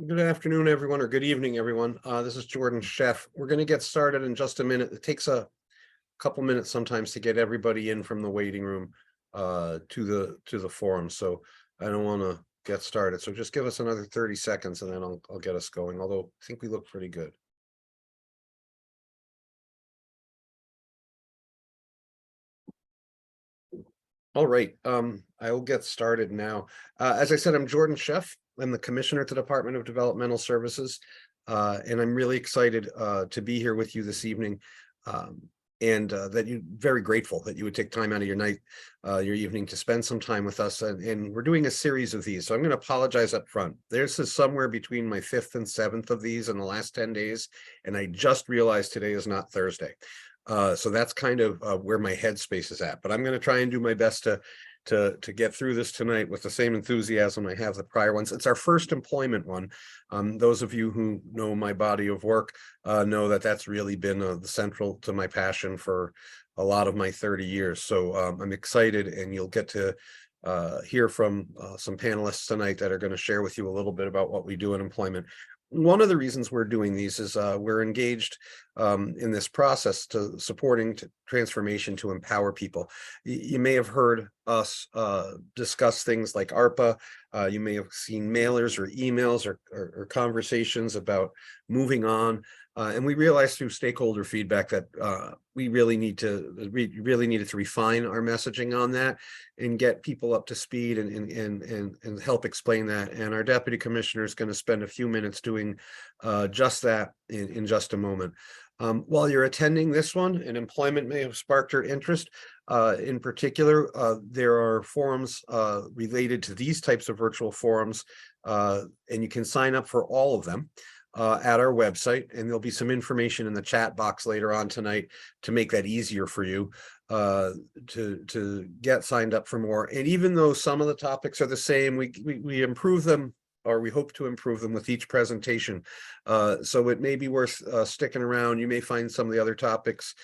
Good afternoon, everyone, or good evening, everyone. This is Jordan Sheff. We're going to get started in just a minute. It takes a couple minutes sometimes to get everybody in from the waiting room to the forum. So I don't want to get started. So just give us another 30 seconds and then I'll get us going. Although I think we look pretty good. All right, I will get started now. As I said, I'm Jordan Sheff. I'm the Commissioner at the Department of Developmental Services, and I'm really excited to be here with you this evening. And that you're very grateful that you would take time out of your night, your evening to spend some time with us. And we're doing a series of these. So I'm going to apologize up front. This is somewhere between my 5th and 7th of these in the last 10 days. And I just realized today is not Thursday. So that's kind of where my headspace is at. But I'm going to try and do my best to get through this tonight with the same enthusiasm I have the prior ones. It's our first employment one. Those of you who know my body of work know that that's really been the central to my passion for a lot of my 30 years. So I'm excited, and you'll get to hear from some panelists tonight that are going to share with you a little bit about what we do in employment. One of the reasons we're doing these is we're engaged in this process to supporting transformation to empower people. You may have heard us discuss things like ARPA. You may have seen mailers or emails or conversations about moving on. And we realized through stakeholder feedback that we really needed to refine our messaging on that and get people up to speed and help explain that. And our deputy commissioner is going to spend a few minutes doing just that in just a moment. While you're attending this one, and employment may have sparked your interest, in particular, there are forums related to these types of virtual forums, and you can sign up for all of them at our website, and there'll be some information in the chat box later on tonight to make that easier for you to get signed up for more. And even though some of the topics are the same, we improve them, or we hope to improve them with each presentation. So it may be worth sticking around. You may find some of the other topics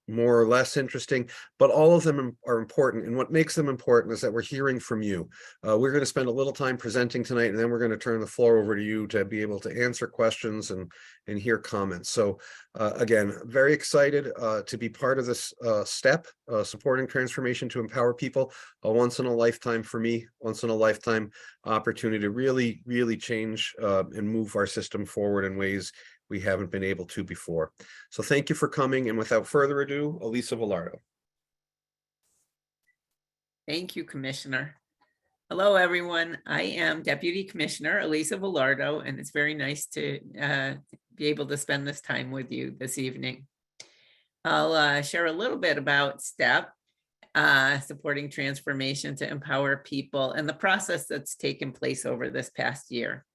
more or less interesting, but all of them are important. And what makes them important is that we're hearing from you. We're going to spend a little time presenting tonight, and then we're going to turn the floor over to you to be able to answer questions and hear comments. So again, very excited to be part of this step, supporting transformation to empower people. A once in a lifetime for me, once in a lifetime opportunity to really, really change and move our system forward in ways we haven't been able to before. So thank you for coming. And without further ado, Elisa Velardo. Thank you, Commissioner. Hello, everyone. I am Deputy Commissioner Elisa Velardo, and it's very nice to be able to spend this time with you this evening. I'll share a little bit about STEP, supporting transformation to empower people, and the process that's taken place over this past year.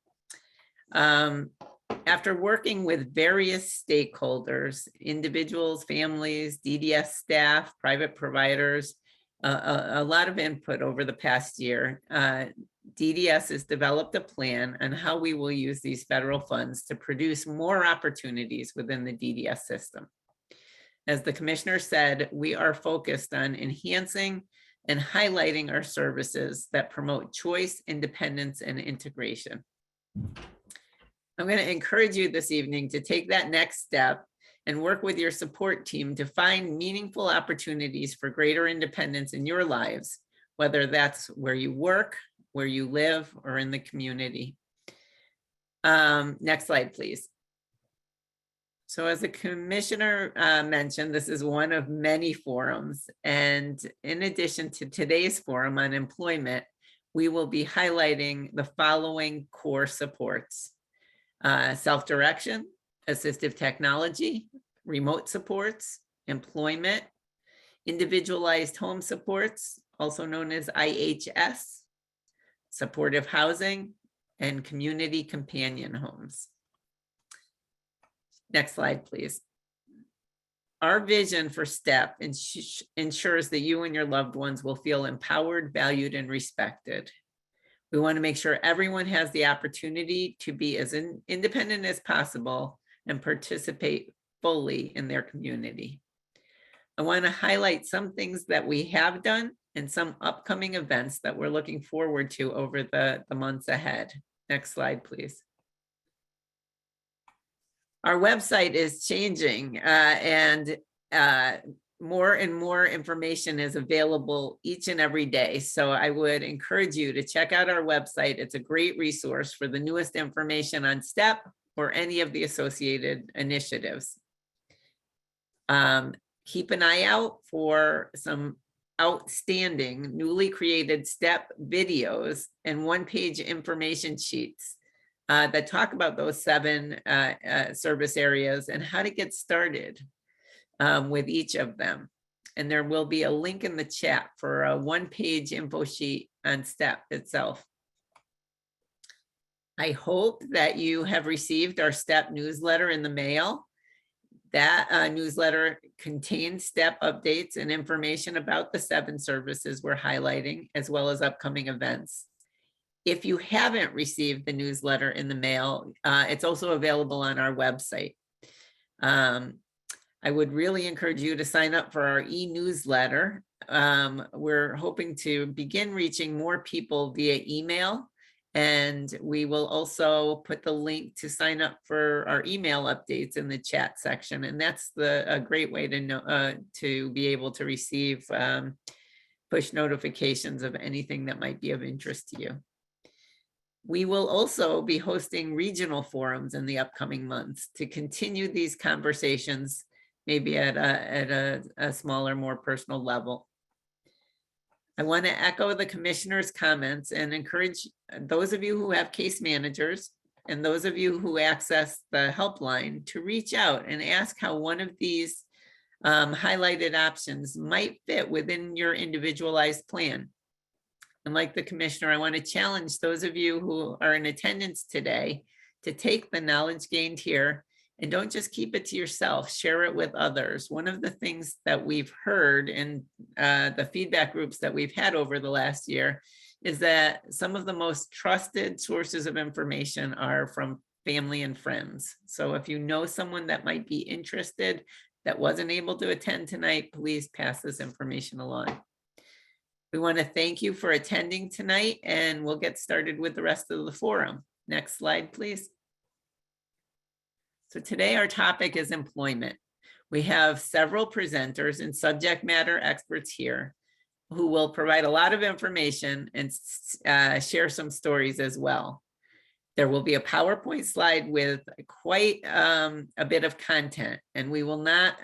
After working with various stakeholders, individuals, families, DDS staff, private providers, a lot of input over the past year, DDS has developed a plan on how we will use these federal funds to produce more opportunities within the DDS system. As the Commissioner said, we are focused on enhancing and highlighting our services that promote choice, independence, and integration. I'm going to encourage you this evening to take that next step and work with your support team to find meaningful opportunities for greater independence in your lives, whether that's where you work, where you live, or in the community. Next slide, please. So as the Commissioner mentioned, this is one of many forums. And in addition to today's forum on employment, we will be highlighting the following core supports: self-direction, assistive technology, remote supports, employment, individualized home supports, also known as IHS, supportive housing, and community companion homes. Next slide, please. Our vision for STEP ensures that you and your loved ones will feel empowered, valued, and respected. We want to make sure everyone has the opportunity to be as independent as possible and participate fully in their community. I want to highlight some things that we have done and some upcoming events that we're looking forward to over the months ahead. Next slide, please. Our website is changing and more and more information is available each and every day. So I would encourage you to check out our website. It's a great resource for the newest information on STEP or any of the associated initiatives. Keep an eye out for some outstanding newly created STEP videos and one-page information sheets that talk about those 7 service areas and how to get started with each of them. And there will be a link in the chat for a one-page info sheet on STEP itself. I hope that you have received our STEP newsletter in the mail. That newsletter contains STEP updates and information about the 7 services we're highlighting, as well as upcoming events. If you haven't received the newsletter in the mail, it's also available on our website. I would really encourage you to sign up for our e-newsletter. We're hoping to begin reaching more people via email. And we will also put the link to sign up for our email updates in the chat section. And that's a great way to know to be able to receive push notifications of anything that might be of interest to you. We will also be hosting regional forums in the upcoming months to continue these conversations, maybe at a smaller, more personal level. I want to echo the commissioner's comments and encourage those of you who have case managers and those of you who access the helpline to reach out and ask how one of these highlighted options might fit within your individualized plan. And like the commissioner, I want to challenge those of you who are in attendance today to take the knowledge gained here and don't just keep it to yourself, share it with others. One of the things that we've heard in the feedback groups that we've had over the last year is that some of the most trusted sources of information are from family and friends. So if you know someone that might be interested that wasn't able to attend tonight, please pass this information along. We want to thank you for attending tonight, and we'll get started with the rest of the forum. Next slide, please. So today our topic is employment. We have several presenters and subject matter experts here who will provide a lot of information and share some stories as well. There will be a PowerPoint slide with quite a bit of content, and we will not,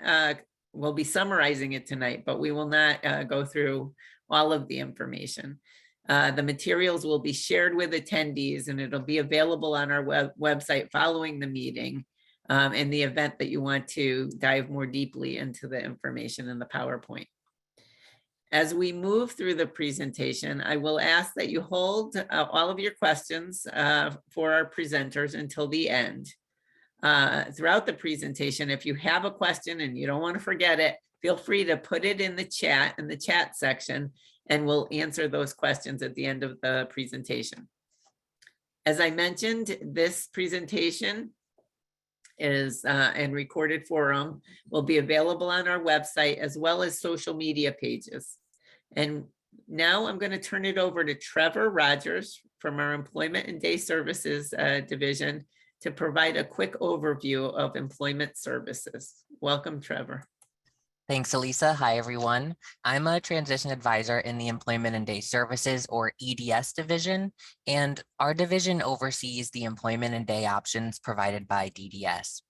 we'll be summarizing it tonight, but we will not go through all of the information. The materials will be shared with attendees, and it'll be available on our website following the meeting. In the event that you want to dive more deeply into the information in the PowerPoint. As we move through the presentation, I will ask that you hold all of your questions for our presenters until the end. Throughout the presentation, if you have a question and you don't want to forget it, feel free to put it in the chat section, and we'll answer those questions at the end of the presentation. As I mentioned, this presentation is and recorded forum will be available on our website as well as social media pages. And now I'm going to turn it over to Trever Rogers from our Employment and Day Services division to provide a quick overview of employment services. Welcome, Trever. Thanks, Elisa. Hi, everyone. I'm a transition advisor in the Employment and Day Services, or EDS division, and our division oversees the employment and day options provided by DDS.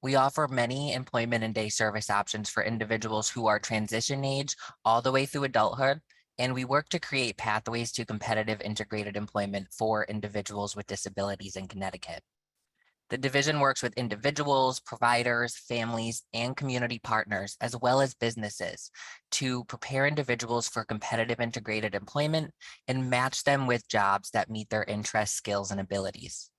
We offer many employment and day service options for individuals who are transition age all the way through adulthood, and we work to create pathways to competitive integrated employment for individuals with disabilities in Connecticut. The division works with individuals, providers, families, and community partners, as well as businesses, to prepare individuals for competitive integrated employment and match them with jobs that meet their interests, skills, and abilities.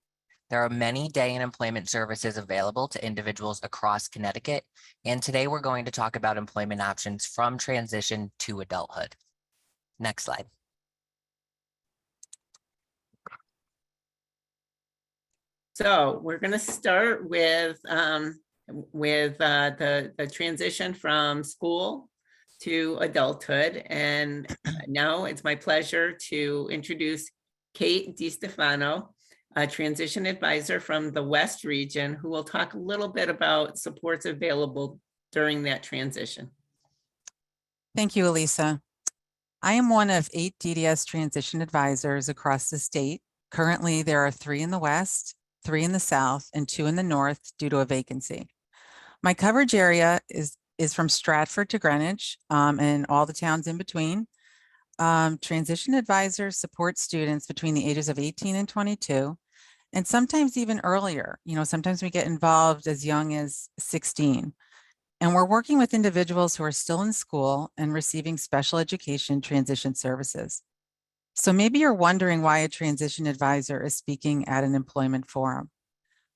There are many day and employment services available to individuals across Connecticut, and today we're going to talk about employment options from transition to adulthood. Next slide. So we're going to start with the transition from school to adulthood. And now it's my pleasure to introduce Kate DeStefano, a transition advisor from the West region, who will talk a little bit about supports available during that transition. Thank you, Elisa. I am one of 8 DDS transition advisors across the state. Currently, there are 3 in the West, 3 in the South, and 2 in the North due to a vacancy. My coverage area is from Stratford to Greenwich and all the towns in between. Transition advisors support students between the ages of 18 and 22, and sometimes even earlier. You know, sometimes we get involved as young as 16. And we're working with individuals who are still in school and receiving special education transition services. So maybe you're wondering why a transition advisor is speaking at an employment forum.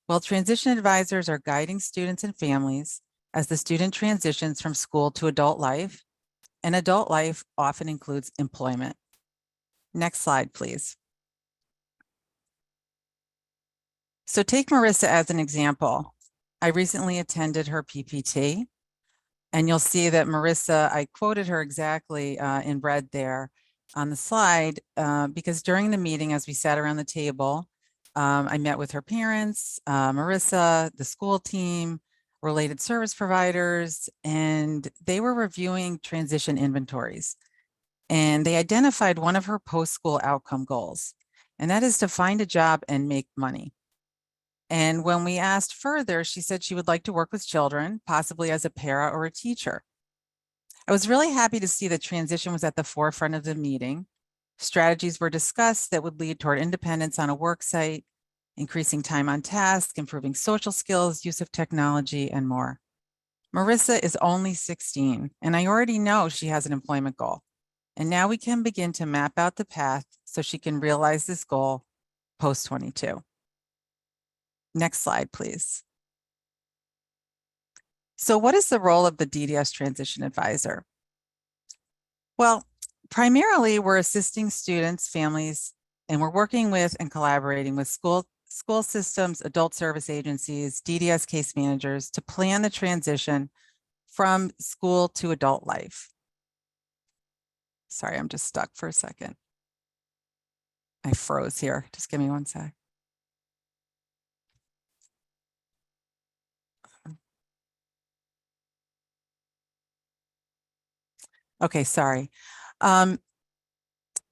Well, transition advisors are guiding students and families as the student transitions from school to adult life, and adult life often includes employment. Next slide, please. So take Marissa as an example. I recently attended her PPT, and you'll see that Marissa, I quoted her exactly in red there on the slide, because during the meeting, as we sat around the table, I met with her parents, Marissa, the school team, related service providers, and they were reviewing transition inventories. And they identified one of her post-school outcome goals, and that is to find a job and make money. And when we asked further, she said she would like to work with children, possibly as a para or a teacher. I was really happy to see that transition was at the forefront of the meeting. Strategies were discussed that would lead toward independence on a work site, increasing time on task, improving social skills, use of technology, and more. Marissa is only 16, and I already know she has an employment goal. And now we can begin to map out the path so she can realize this goal post-22. Next slide, please. So what is the role of the DDS Transition Advisor? Well, primarily we're assisting students, families, and we're working with and collaborating with school systems, adult service agencies, DDS case managers to plan the transition from school to adult life. Sorry, I'm just stuck for a second. I froze here. Just give me one sec. Okay, sorry.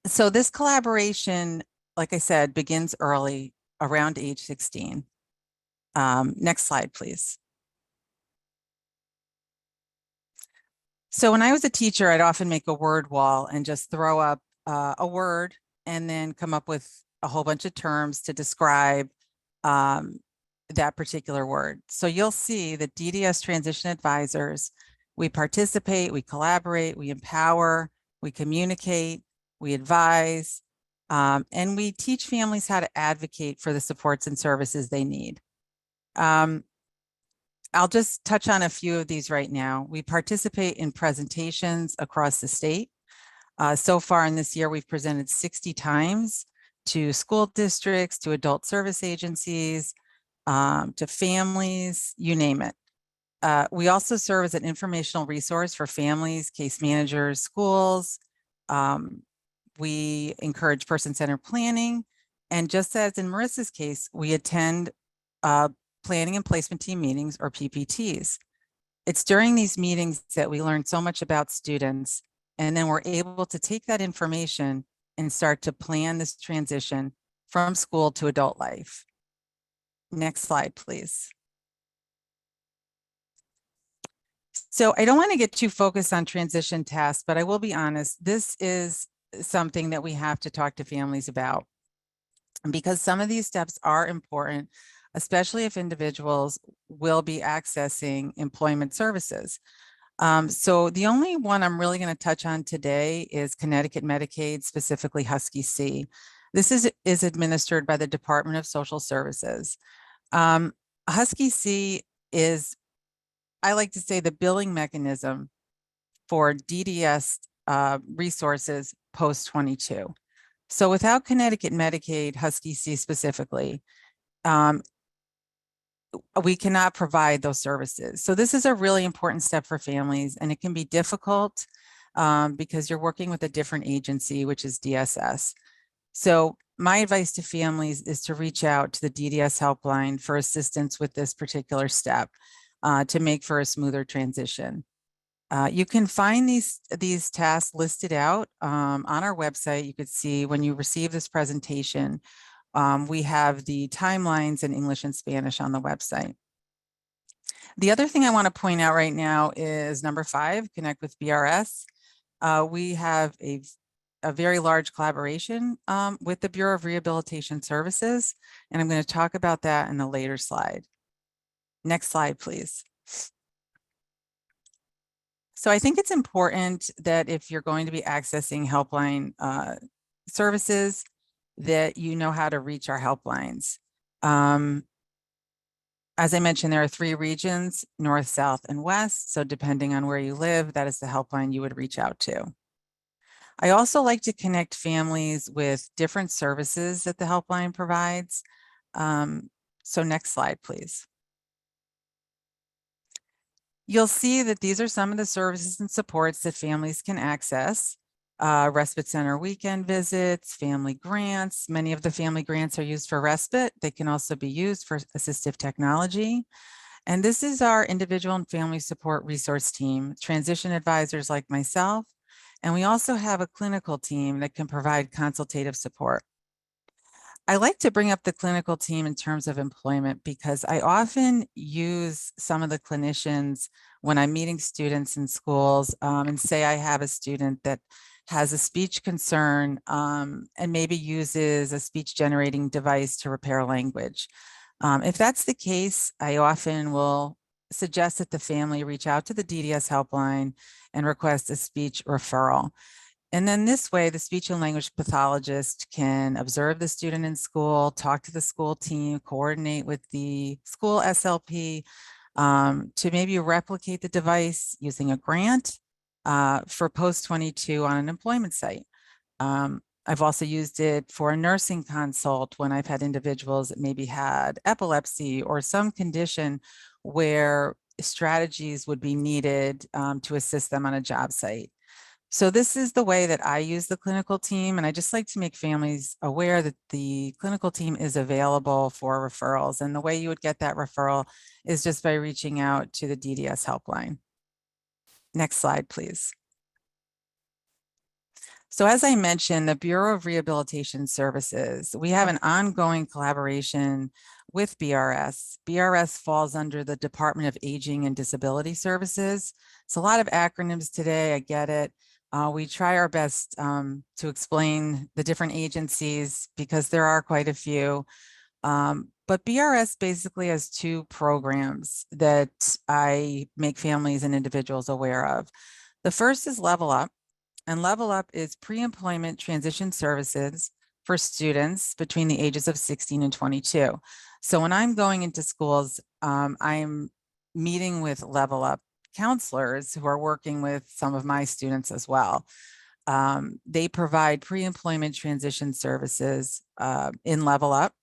So this collaboration, like I said, begins early, around age 16. Next slide, please. So when I was a teacher, I'd often make a word wall and just throw up a word and then come up with a whole bunch of terms to describe that particular word. So you'll see that DDS Transition Advisors, we participate, we collaborate, we empower, we communicate, we advise, and we teach families how to advocate for the supports and services they need. I'll just touch on a few of these right now. We participate in presentations across the state. So far in this year, we've presented 60 times to school districts, to adult service agencies, to families, you name it. We also serve as an informational resource for families, case managers, schools. We encourage person-centered planning. And just as in Marissa's case, we attend planning and placement team meetings, or PPTs. It's during these meetings that we learn so much about students, and then we're able to take that information and start to plan this transition from school to adult life. Next slide, please. So I don't want to get too focused on transition tasks, but I will be honest, this is something that we have to talk to families about, because some of these steps are important, especially if individuals will be accessing employment services. So the only one I'm really going to touch on today is Connecticut Medicaid, specifically Husky C. This is administered by the Department of Social Services. Husky C is, I like to say, the billing mechanism for DDS resources post-22. So without Connecticut Medicaid, Husky C specifically, we cannot provide those services. So this is a really important step for families, and it can be difficult because you're working with a different agency, which is DSS. So my advice to families is to reach out to the DDS helpline for assistance with this particular step to make for a smoother transition. You can find these tasks listed out on our website. You could see when you receive this presentation, we have the timelines in English and Spanish on the website. The other thing I want to point out right now is number 5, connect with BRS. We have a very large collaboration with the Bureau of Rehabilitation Services, and I'm going to talk about that in a later slide. Next slide, please. So I think it's important that if you're going to be accessing helpline services, that you know how to reach our helplines. As I mentioned, there are 3 regions, north, south, and west. So depending on where you live, that is the helpline you would reach out to. I also like to connect families with different services that the helpline provides. So next slide, please. You'll see that these are some of the services and supports that families can access. Respite center weekend visits, family grants. Many of the family grants are used for respite. They can also be used for assistive technology. And this is our individual and family support resource team, transition advisors like myself. And we also have a clinical team that can provide consultative support. I like to bring up the clinical team in terms of employment because I often use some of the clinicians when I'm meeting students in schools and say I have a student that has a speech concern and maybe uses a speech generating device to repair language. If that's the case, I often will suggest that the family reach out to the DDS helpline and request a speech referral. And then this way, the speech and language pathologist can observe the student in school, talk to the school team, coordinate with the school SLP to maybe replicate the device using a grant for post-22 on an employment site. I've also used it for a nursing consult when I've had individuals that maybe had epilepsy or some condition where strategies would be needed to assist them on a job site. So this is the way that I use the clinical team, and I just like to make families aware that the clinical team is available for referrals. And the way you would get that referral is just by reaching out to the DDS helpline. Next slide, please. So as I mentioned, the Bureau of Rehabilitation Services, we have an ongoing collaboration with BRS. BRS falls under the Department of Aging and Disability Services. It's a lot of acronyms today, I get it. We try our best to explain the different agencies because there are quite a few. But BRS basically has 2 programs that I make families and individuals aware of. The first is Level Up, and Level Up is pre-employment transition services for students between the ages of 16 and 22. So when I'm going into schools, I'm meeting with Level Up counselors who are working with some of my students as well. They provide pre-employment transition services in Level Up.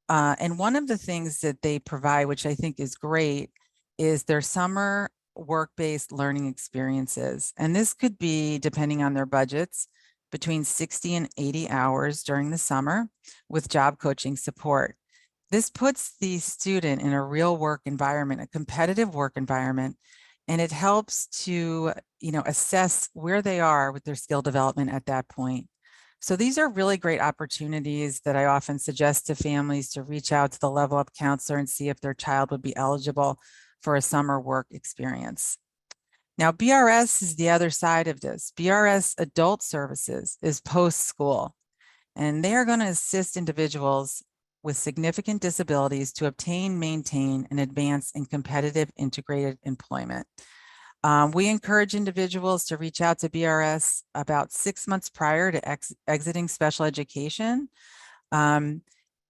And one of the things that they provide, which I think is great, is their summer work-based learning experiences. And this could be, depending on their budgets, between 60 and 80 hours during the summer with job coaching support. This puts the student in a real work environment, a competitive work environment, and it helps to, assess where they are with their skill development at that point. So these are really great opportunities that I often suggest to families to reach out to the Level Up counselor and see if their child would be eligible for a summer work experience. Now, BRS is the other side of this. BRS Adult Services is post-school, and they are going to assist individuals with significant disabilities to obtain, maintain, and advance in competitive integrated employment. We encourage individuals to reach out to BRS about 6 months prior to exiting special education.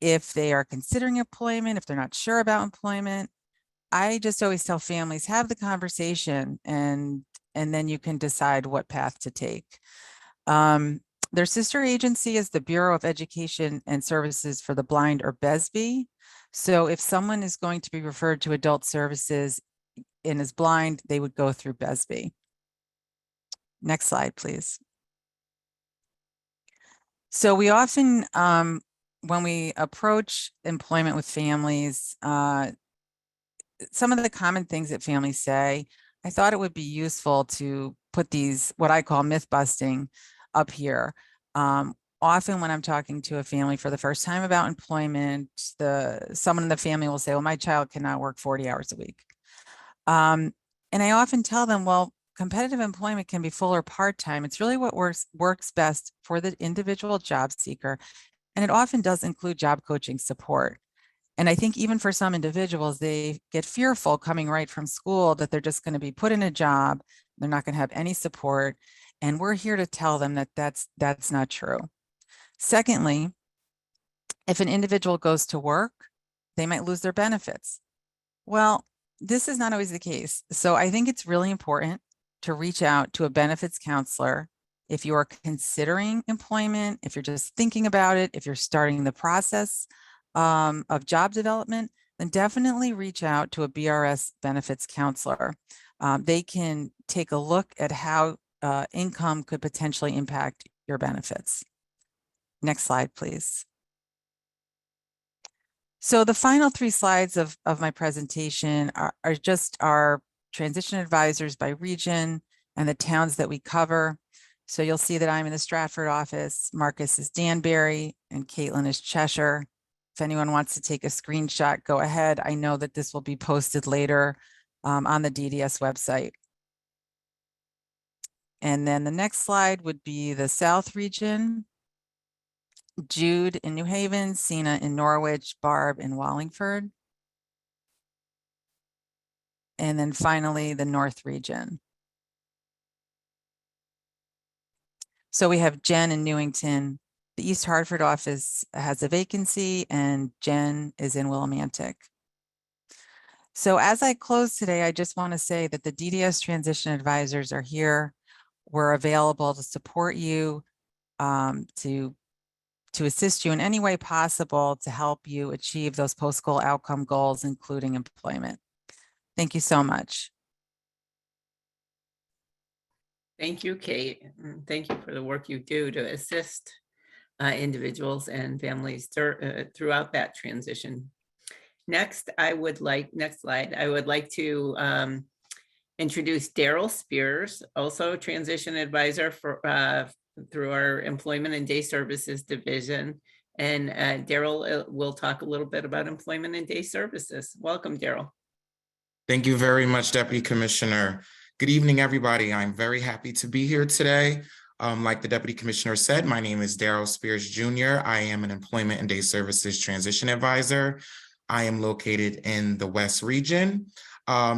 If they are considering employment, if they're not sure about employment, I just always tell families, have the conversation and then you can decide what path to take. Their sister agency is the Bureau of Education and Services for the Blind, or BESB. So if someone is going to be referred to adult services and is blind, they would go through BESB. Next slide, please. So we often, when we approach employment with families, some of the common things that families say, I thought it would be useful to put these, what I call myth busting, up here. Often when I'm talking to a family for the first time about employment, someone in the family will say, well, my child cannot work 40 hours a week. And I often tell them, well, competitive employment can be full or part-time. It's really what works best for the individual job seeker. And it often does include job coaching support. And I think even for some individuals, they get fearful coming right from school that they're just going to be put in a job. They're not going to have any support. And we're here to tell them that that's not true. Secondly, if an individual goes to work, they might lose their benefits. Well, this is not always the case. So I think it's really important to reach out to a benefits counselor if you are considering employment, if you're just thinking about it, if you're starting the process of job development, then definitely reach out to a BRS benefits counselor. They can take a look at how income could potentially impact your benefits. Next slide, please. So the final 3 slides of my presentation are just our transition advisors by region and the towns that we cover. So you'll see that I'm in the Stratford office, Marcus is Danbury, and Caitlin is Cheshire. If anyone wants to take a screenshot, go ahead. I know that this will be posted later on the DDS website. And then the next slide would be the South region. Jude in New Haven, Sina in Norwich, Barb in Wallingford. And then finally, the North region. So we have Jen in Newington. The East Hartford office has a vacancy and Jen is in Willimantic. So as I close today, I just want to say that the DDS transition advisors are here. We're available to support you, to assist you in any way possible to help you achieve those post-school outcome goals, including employment. Thank you so much. Thank you, Kate. Thank you for the work you do to assist individuals and families throughout that transition. Next slide, I would like to introduce Darrell Spears, also transition advisor for through our Employment and Day Services division. And Darrell will talk a little bit about Employment and Day Services. Welcome, Darrell. Thank you very much, Deputy Commissioner. Good evening, everybody. I'm very happy to be here today. Like the Deputy Commissioner said, my name is Darrell Spears Jr. I am an Employment and Day Services Transition Advisor. I am located in the West region.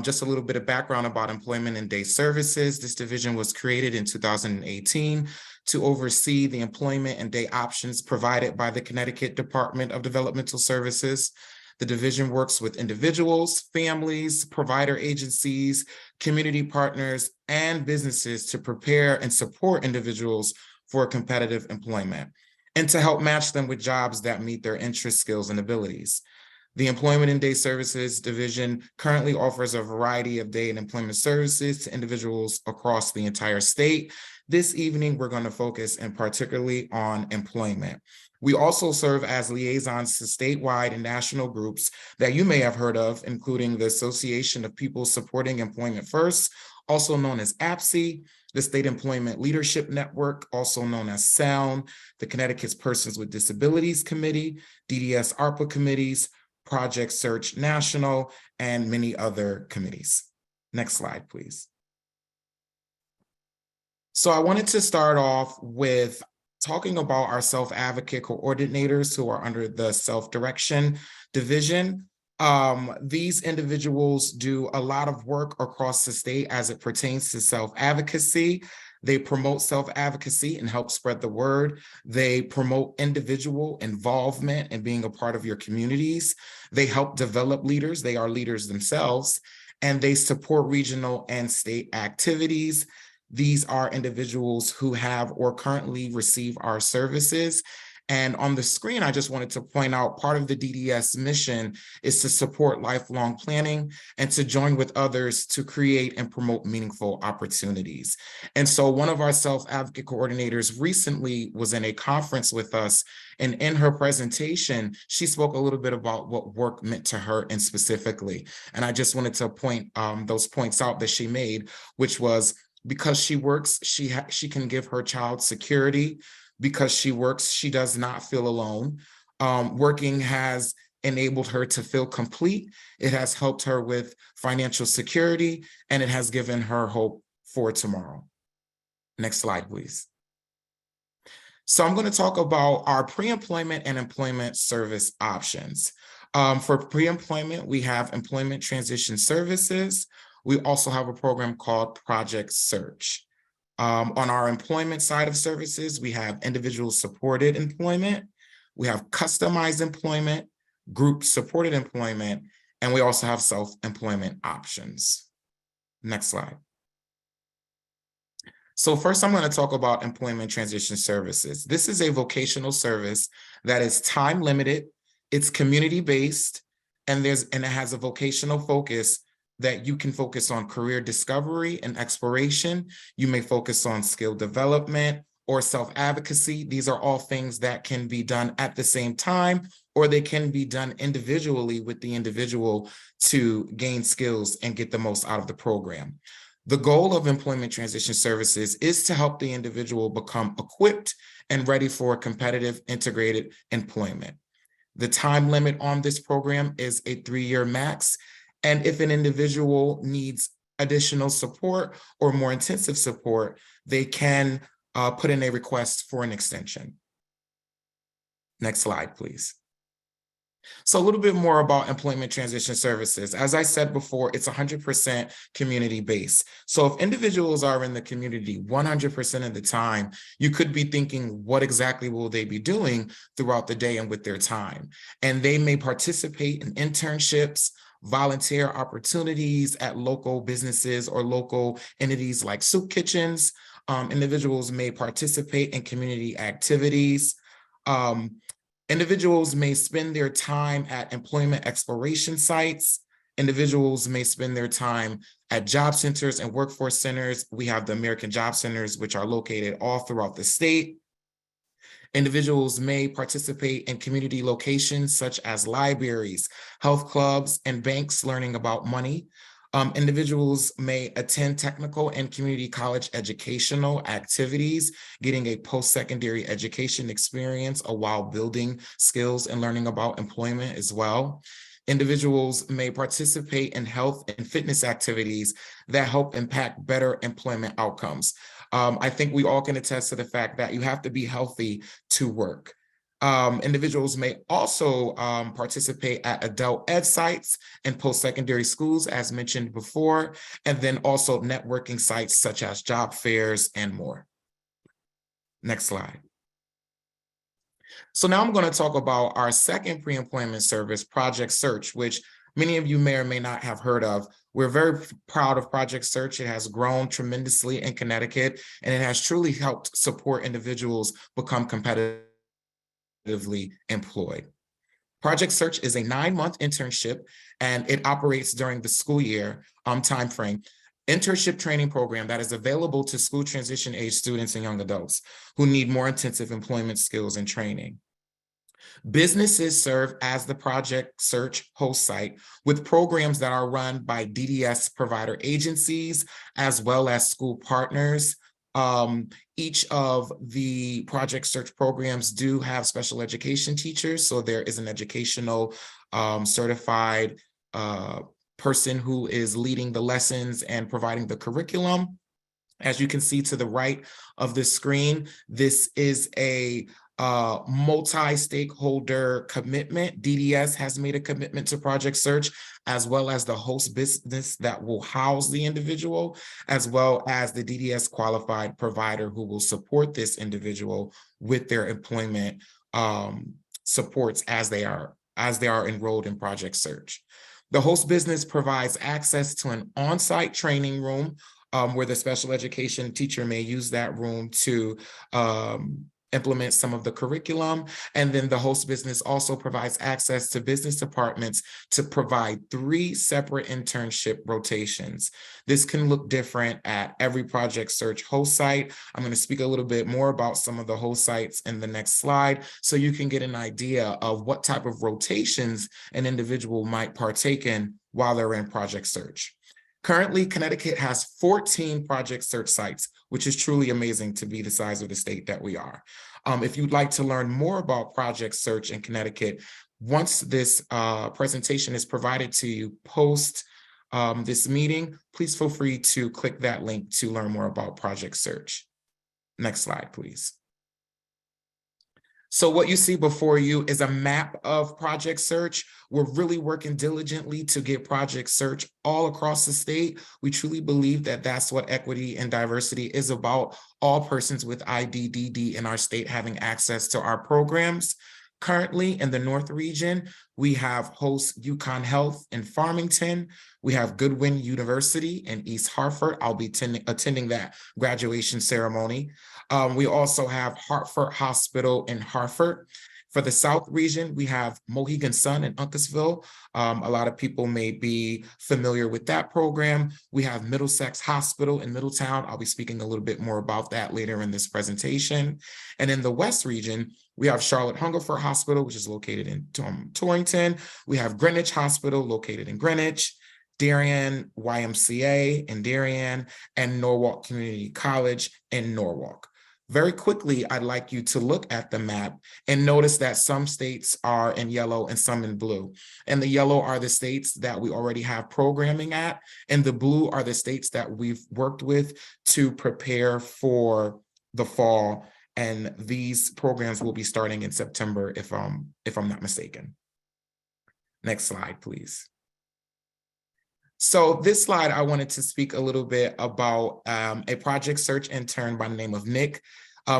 Just a little bit of background about Employment and Day Services. This division was created in 2018 to oversee the employment and day options provided by the Connecticut Department of Developmental Services. The division works with individuals, families, provider agencies, community partners, and businesses to prepare and support individuals for competitive employment and to help match them with jobs that meet their interests, skills, and abilities. The Employment and Day Services division currently offers a variety of day and employment services to individuals across the entire state. This evening, we're going to focus in particularly on employment. We also serve as liaisons to statewide and national groups that you may have heard of, including the Association of People Supporting Employment First, also known as APSE, the State Employment Leadership Network, also known as SOUND, the Connecticut's Persons with Disabilities Committee, DDS ARPA committees, Project Search National, and many other committees. Next slide, please. So I wanted to start off with talking about our self-advocate coordinators who are under the self-direction division. These individuals do a lot of work across the state as it pertains to self-advocacy. They promote self-advocacy and help spread the word. They promote individual involvement and being a part of your communities. They help develop leaders. They are leaders themselves, and they support regional and state activities. These are individuals who have or currently receive our services, And on the screen, I just wanted to point out part of the DDS mission is to support lifelong planning and to join with others to create and promote meaningful opportunities. And so one of our self-advocate coordinators recently was in a conference with us, and in her presentation, she spoke a little bit about what work meant to her and specifically. And I just wanted to point those points out that she made, which was because she works, she can give her child security. Because she works, she does not feel alone. Working has enabled her to feel complete. It has helped her with financial security, and it has given her hope for tomorrow. Next slide, please. So I'm going to talk about our pre-employment and employment service options. For pre-employment, we have employment transition services. We also have a program called Project Search. On our employment side of services, we have individual supported employment, we have customized employment, group supported employment, and we also have self-employment options. Next slide. So first, I'm going to talk about employment transition services. This is a vocational service that is time limited, it's community-based, and it has a vocational focus that you can focus on career discovery and exploration. You may focus on skill development or self-advocacy. These are all things that can be done at the same time, or they can be done individually with the individual to gain skills and get the most out of the program. The goal of employment transition services is to help the individual become equipped and ready for competitive integrated employment. The time limit on this program is a 3-year max. And if an individual needs additional support or more intensive support, they can put in a request for an extension. Next slide, please. So a little bit more about employment transition services. As I said before, it's 100% community-based. So if individuals are in the community 100% of the time, you could be thinking, what exactly will they be doing throughout the day and with their time? And they may participate in internships, volunteer opportunities at local businesses or local entities like soup kitchens. Individuals may participate in community activities. Individuals may spend their time at employment exploration sites. Individuals may spend their time at job centers and workforce centers. We have the American Job Centers, which are located all throughout the state. Individuals may participate in community locations such as libraries, health clubs, and banks learning about money. Individuals may attend technical and community college educational activities, getting a post-secondary education experience while building skills and learning about employment as well. Individuals may participate in health and fitness activities that help impact better employment outcomes. I think we all can attest to the fact that you have to be healthy to work. Individuals may also participate at adult ed sites and post-secondary schools, as mentioned before, and then also networking sites such as job fairs and more. Next slide. So now I'm going to talk about our second pre-employment service, Project Search, which many of you may or may not have heard of. We're very proud of Project Search. It has grown tremendously in Connecticut, and it has truly helped support individuals become competitively employed. Project Search is a 9-month internship, and it operates during the school year timeframe. Internship training program that is available to school transition age students and young adults who need more intensive employment skills and training. Businesses serve as the Project Search host site with programs that are run by DDS provider agencies as well as school partners. Each of the Project Search programs do have special education teachers, so there is an educational certified person who is leading the lessons and providing the curriculum. As you can see to the right of the screen, this is a multi-stakeholder commitment. DDS has made a commitment to Project Search, as well as the host business that will house the individual, as well as the DDS qualified provider who will support this individual with their employment supports as they are enrolled in Project Search. The host business provides access to an on-site training room where the special education teacher may use that room to implement some of the curriculum. And then the host business also provides access to business departments to provide 3 separate internship rotations. This can look different at every project search host site. I'm going to speak a little bit more about some of the host sites in the next slide so you can get an idea of what type of rotations an individual might partake in while they're in project search. Currently, Connecticut has 14 project search sites, which is truly amazing to be the size of the state that we are. If you'd like to learn more about project search in Connecticut, once this presentation is provided to you post this meeting, please feel free to click that link to learn more about project search. Next slide, please. So what you see before you is a map of project search. We're really working diligently to get project search all across the state. We truly believe that that's what equity and diversity is about. All persons with IDDD in our state having access to our programs. Currently in the North region, we have host UConn Health in Farmington. We have Goodwin University in East Hartford. I'll be attending that graduation ceremony. We also have Hartford Hospital in Hartford. For the South region, we have Mohegan Sun in Uncasville. A lot of people may be familiar with that program. We have Middlesex Hospital in Middletown. I'll be speaking a little bit more about that later in this presentation. And in the West region, we have Charlotte Hungerford Hospital, which is located in Torrington. We have Greenwich Hospital located in Greenwich, Darien YMCA in Darien, and Norwalk Community College in Norwalk. Very quickly, I'd like you to look at the map and notice that some states are in yellow and some in blue. And the yellow are the states that we already have programming at, and the blue are the states that we've worked with to prepare for the fall. And these programs will be starting in September, if I'm not mistaken. Next slide, please. So this slide, I wanted to speak a little bit about a project search intern by the name of Nick.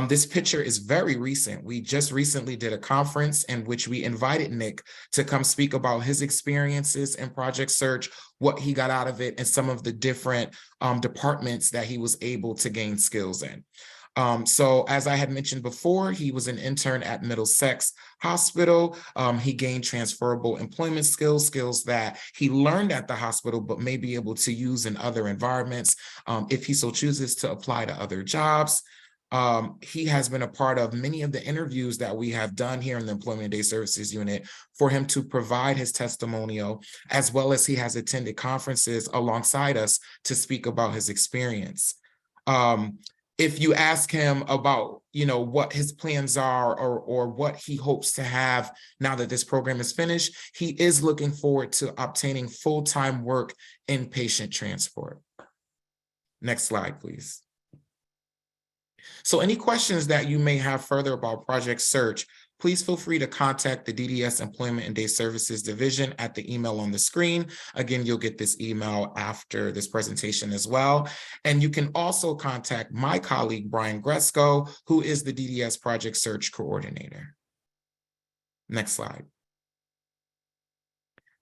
This picture is very recent. We just recently did a conference in which we invited Nick to come speak about his experiences in project search, what he got out of it, and some of the different departments that he was able to gain skills in. So as I had mentioned before, he was an intern at Middlesex Hospital. He gained transferable employment skills that he learned at the hospital, but may be able to use in other environments if he so chooses to apply to other jobs. He has been a part of many of the interviews that we have done here in the Employment and Day Services Unit for him to provide his testimonial, as well as he has attended conferences alongside us to speak about his experience. If you ask him about, what his plans are or what he hopes to have now that this program is finished, he is looking forward to obtaining full-time work in patient transport. Next slide, please. So any questions that you may have further about project search, please feel free to contact the DDS Employment and Day Services Division at the email on the screen. Again, you'll get this email after this presentation as well. And you can also contact my colleague, Brian Gresco, who is the DDS Project Search Coordinator. Next slide.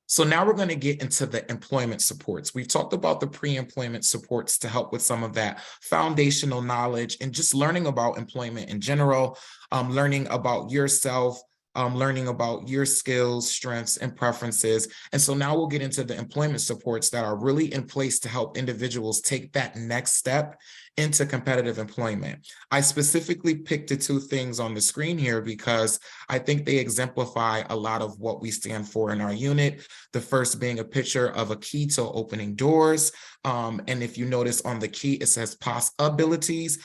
So now we're going to get into the employment supports. We've talked about the pre-employment supports to help with some of that foundational knowledge and just learning about employment in general, learning about yourself, learning about your skills, strengths, and preferences. And so now we'll get into the employment supports that are really in place to help individuals take that next step into competitive employment. I specifically picked the 2 things on the screen here because I think they exemplify a lot of what we stand for in our unit. The first being a picture of a key to opening doors. And if you notice on the key, it says possibilities.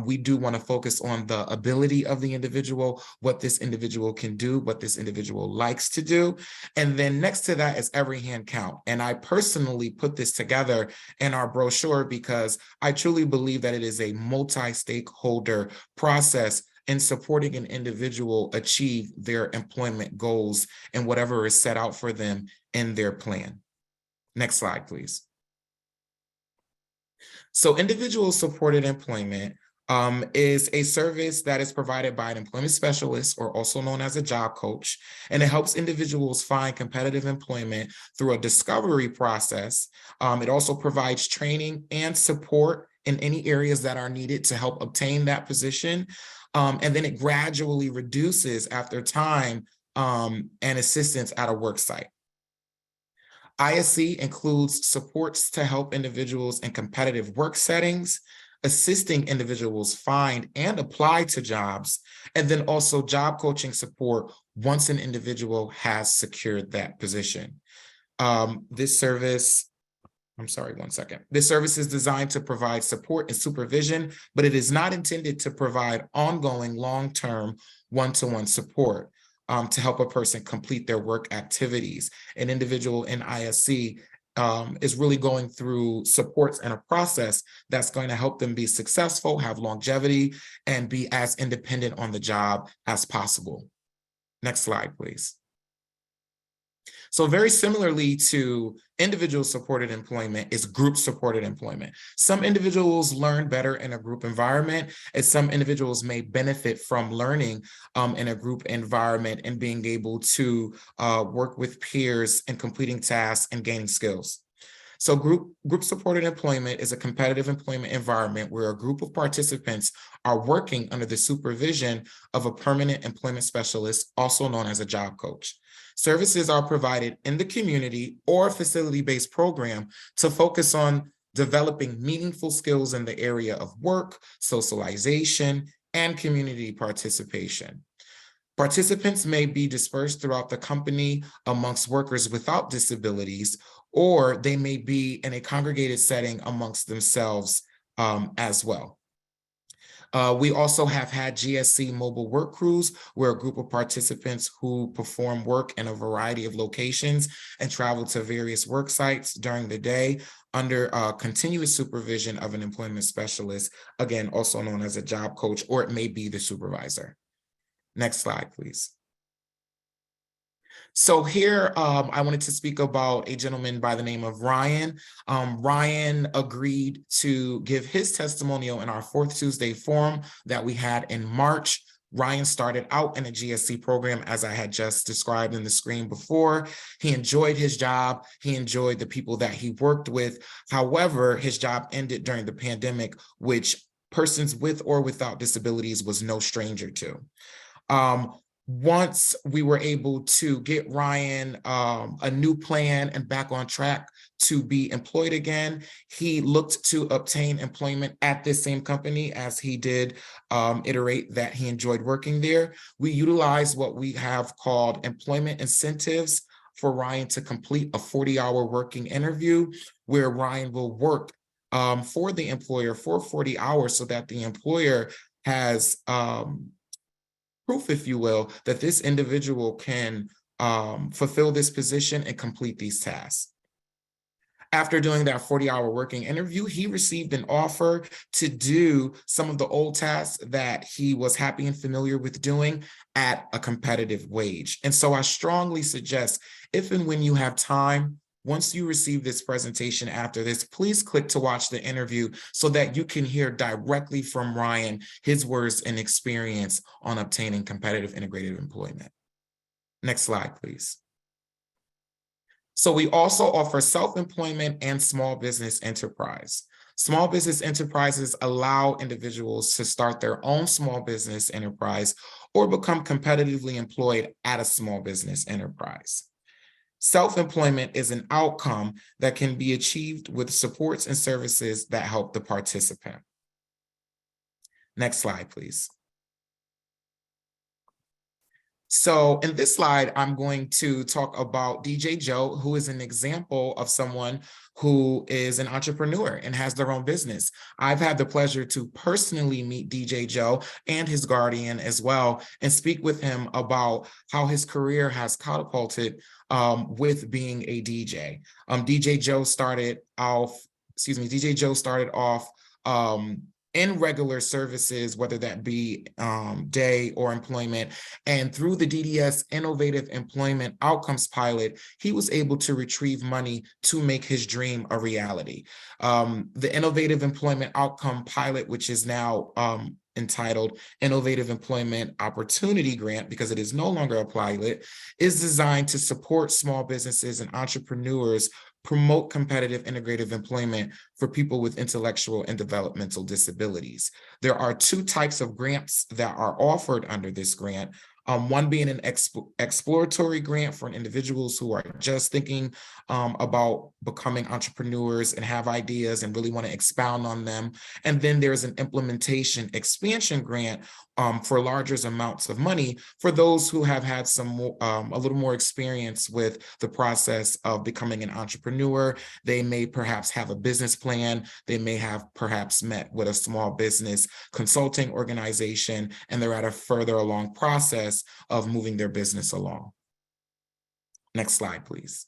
We do want to focus on the ability of the individual, what this individual can do, what this individual likes to do. And then next to that is every hand count. And I personally put this together in our brochure because I truly believe that it is a multi-stakeholder process in supporting an individual achieve their employment goals and whatever is set out for them in their plan. Next slide, please. So individual supported employment is a service that is provided by an employment specialist, or also known as a job coach, and it helps individuals find competitive employment through a discovery process. It also provides training and support in any areas that are needed to help obtain that position. and then it gradually reduces after time and assistance at a work site. ISC includes supports to help individuals in competitive work settings, assisting individuals find and apply to jobs, and then also job coaching support once an individual has secured that position. This service is designed to provide support and supervision, but it is not intended to provide ongoing long-term one-to-one support to help a person complete their work activities. An individual in ISC is really going through supports and a process that's going to help them be successful, have longevity, and be as independent on the job as possible. Next slide, please. So very similarly to individual supported employment is group supported employment. Some individuals learn better in a group environment, and some individuals may benefit from learning in a group environment and being able to work with peers and completing tasks and gaining skills. So group supported employment is a competitive employment environment where a group of participants are working under the supervision of a permanent employment specialist, also known as a job coach. Services are provided in the community or a facility-based program to focus on developing meaningful skills in the area of work, socialization, and community participation. Participants may be dispersed throughout the company amongst workers without disabilities, or they may be in a congregated setting amongst themselves as well. We also have had GSC mobile work crews, where a group of participants who perform work in a variety of locations and travel to various work sites during the day under continuous supervision of an employment specialist, again, also known as a job coach, or it may be the supervisor. Next slide, please. So here, I wanted to speak about a gentleman by the name of Ryan. Ryan agreed to give his testimonial in our Fourth Tuesday forum that we had in March. Ryan started out in a GSC program, as I had just described in the screen before. He enjoyed his job. He enjoyed the people that he worked with. However, his job ended during the pandemic, which persons with or without disabilities was no stranger to. Once we were able to get Ryan a new plan and back on track to be employed again, he looked to obtain employment at this same company, as he did iterate that he enjoyed working there. We utilized what we have called employment incentives for Ryan to complete a 40-hour working interview, where Ryan will work for the employer for 40 hours so that the employer has proof, if you will, that this individual can fulfill this position and complete these tasks. After doing that 40-hour working interview, he received an offer to do some of the old tasks that he was happy and familiar with doing at a competitive wage. And so I strongly suggest, if and when you have time, once you receive this presentation after this, please click to watch the interview so that you can hear directly from Ryan his words and experience on obtaining competitive integrated employment. Next slide, please. So we also offer self-employment and small business enterprise. Small business enterprises allow individuals to start their own small business enterprise or become competitively employed at a small business enterprise. Self-employment is an outcome that can be achieved with supports and services that help the participant. Next slide, please. So in this slide, I'm going to talk about DJ Joe, who is an example of someone who is an entrepreneur and has their own business. I've had the pleasure to personally meet DJ Joe and his guardian as well, and speak with him about how his career has catapulted with being a DJ. DJ Joe started off in regular services, whether that be day or employment. And through the DDS Innovative Employment Outcomes Pilot, he was able to retrieve money to make his dream a reality. The Innovative Employment Outcome Pilot, which is now entitled Innovative Employment Opportunity Grant, because it is no longer a pilot, is designed to support small businesses and entrepreneurs promote competitive integrative employment for people with intellectual and developmental disabilities. There are two types of grants that are offered under this grant. One being an exploratory grant for individuals who are just thinking about becoming entrepreneurs and have ideas and really want to expound on them. And then there's an implementation expansion grant for larger amounts of money for those who have had a little more experience with the process of becoming an entrepreneur. They may perhaps have a business plan. They may have perhaps met with a small business consulting organization, and they're at a further along process of moving their business along. Next slide, please.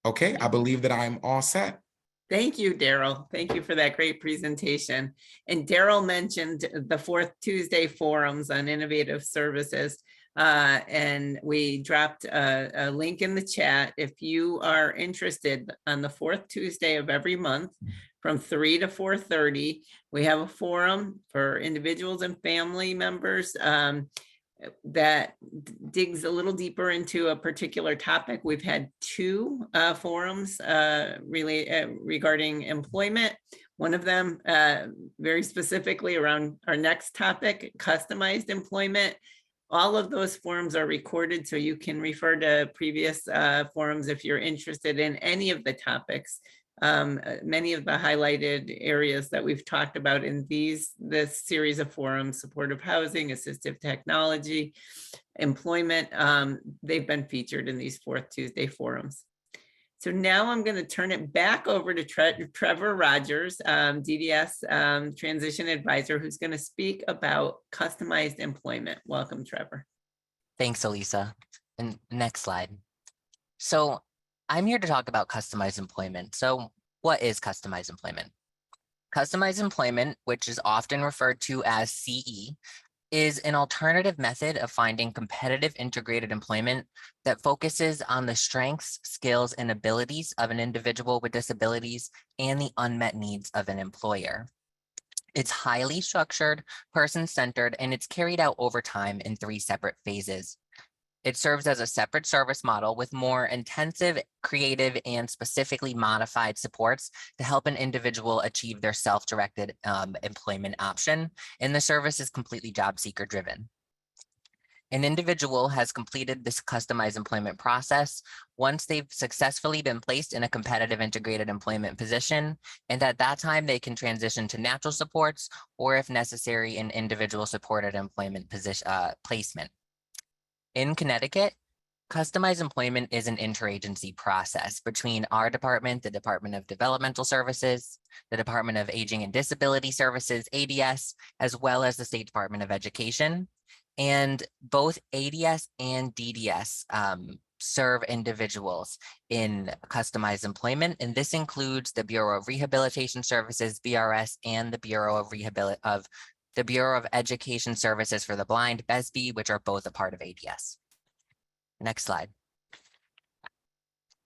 Okay, I believe that I'm all set. Thank you, Darrell. Thank you for that great presentation. And Darrell mentioned the Fourth Tuesday forums on innovative services. And we dropped a link in the chat. If you are interested, on the fourth Tuesday of every month from 3 to 4:30, we have a forum for individuals and family members that digs a little deeper into a particular topic. We've had two forums regarding employment. One of them very specifically around our next topic, customized employment. All of those forums are recorded, so you can refer to previous forums if you're interested in any of the topics. Many of the highlighted areas that we've talked about in this series of forums, supportive housing, assistive technology, employment, they've been featured in these Fourth Tuesday forums. So now I'm going to turn it back over to Trever Rogers, DDS Transition Advisor, who's going to speak about customized employment. Welcome, Trever. Thanks, Elisa. And next slide. So I'm here to talk about customized employment. So what is customized employment? Customized employment, which is often referred to as CE, is an alternative method of finding competitive integrated employment that focuses on the strengths, skills, and abilities of an individual with disabilities and the unmet needs of an employer. It's highly structured, person-centered, and it's carried out over time in 3 separate phases. It serves as a separate service model with more intensive, creative, and specifically modified supports to help an individual achieve their self-directed employment option, and the service is completely job seeker driven. An individual has completed this customized employment process once they've successfully been placed in a competitive integrated employment position, and at that time they can transition to natural supports or, if necessary, an individual supported employment placement. In Connecticut, customized employment is an interagency process between our department, the Department of Developmental Services, the Department of Aging and Disability Services, ADS, as well as the State Department of Education. And both ADS and DDS serve individuals in customized employment, and this includes the Bureau of Rehabilitation Services, BRS, and the Bureau of Education Services for the Blind, BESB, which are both a part of ADS. Next slide.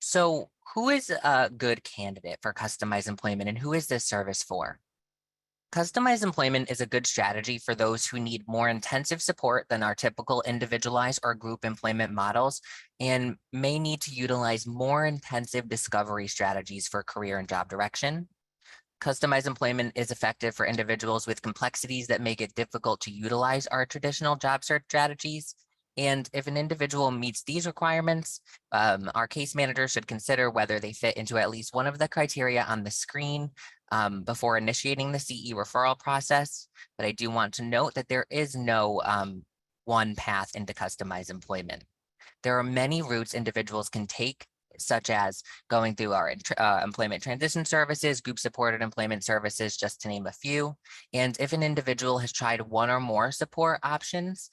So who is a good candidate for customized employment, and who is this service for? Customized employment is a good strategy for those who need more intensive support than our typical individualized or group employment models and may need to utilize more intensive discovery strategies for career and job direction. Customized employment is effective for individuals with complexities that make it difficult to utilize our traditional job search strategies. And if an individual meets these requirements, our case manager should consider whether they fit into at least one of the criteria on the screen before initiating the CE referral process. But I do want to note that there is no one path into customized employment. There are many routes individuals can take, such as going through our employment transition services, group supported employment services, just to name a few. And if an individual has tried one or more support options,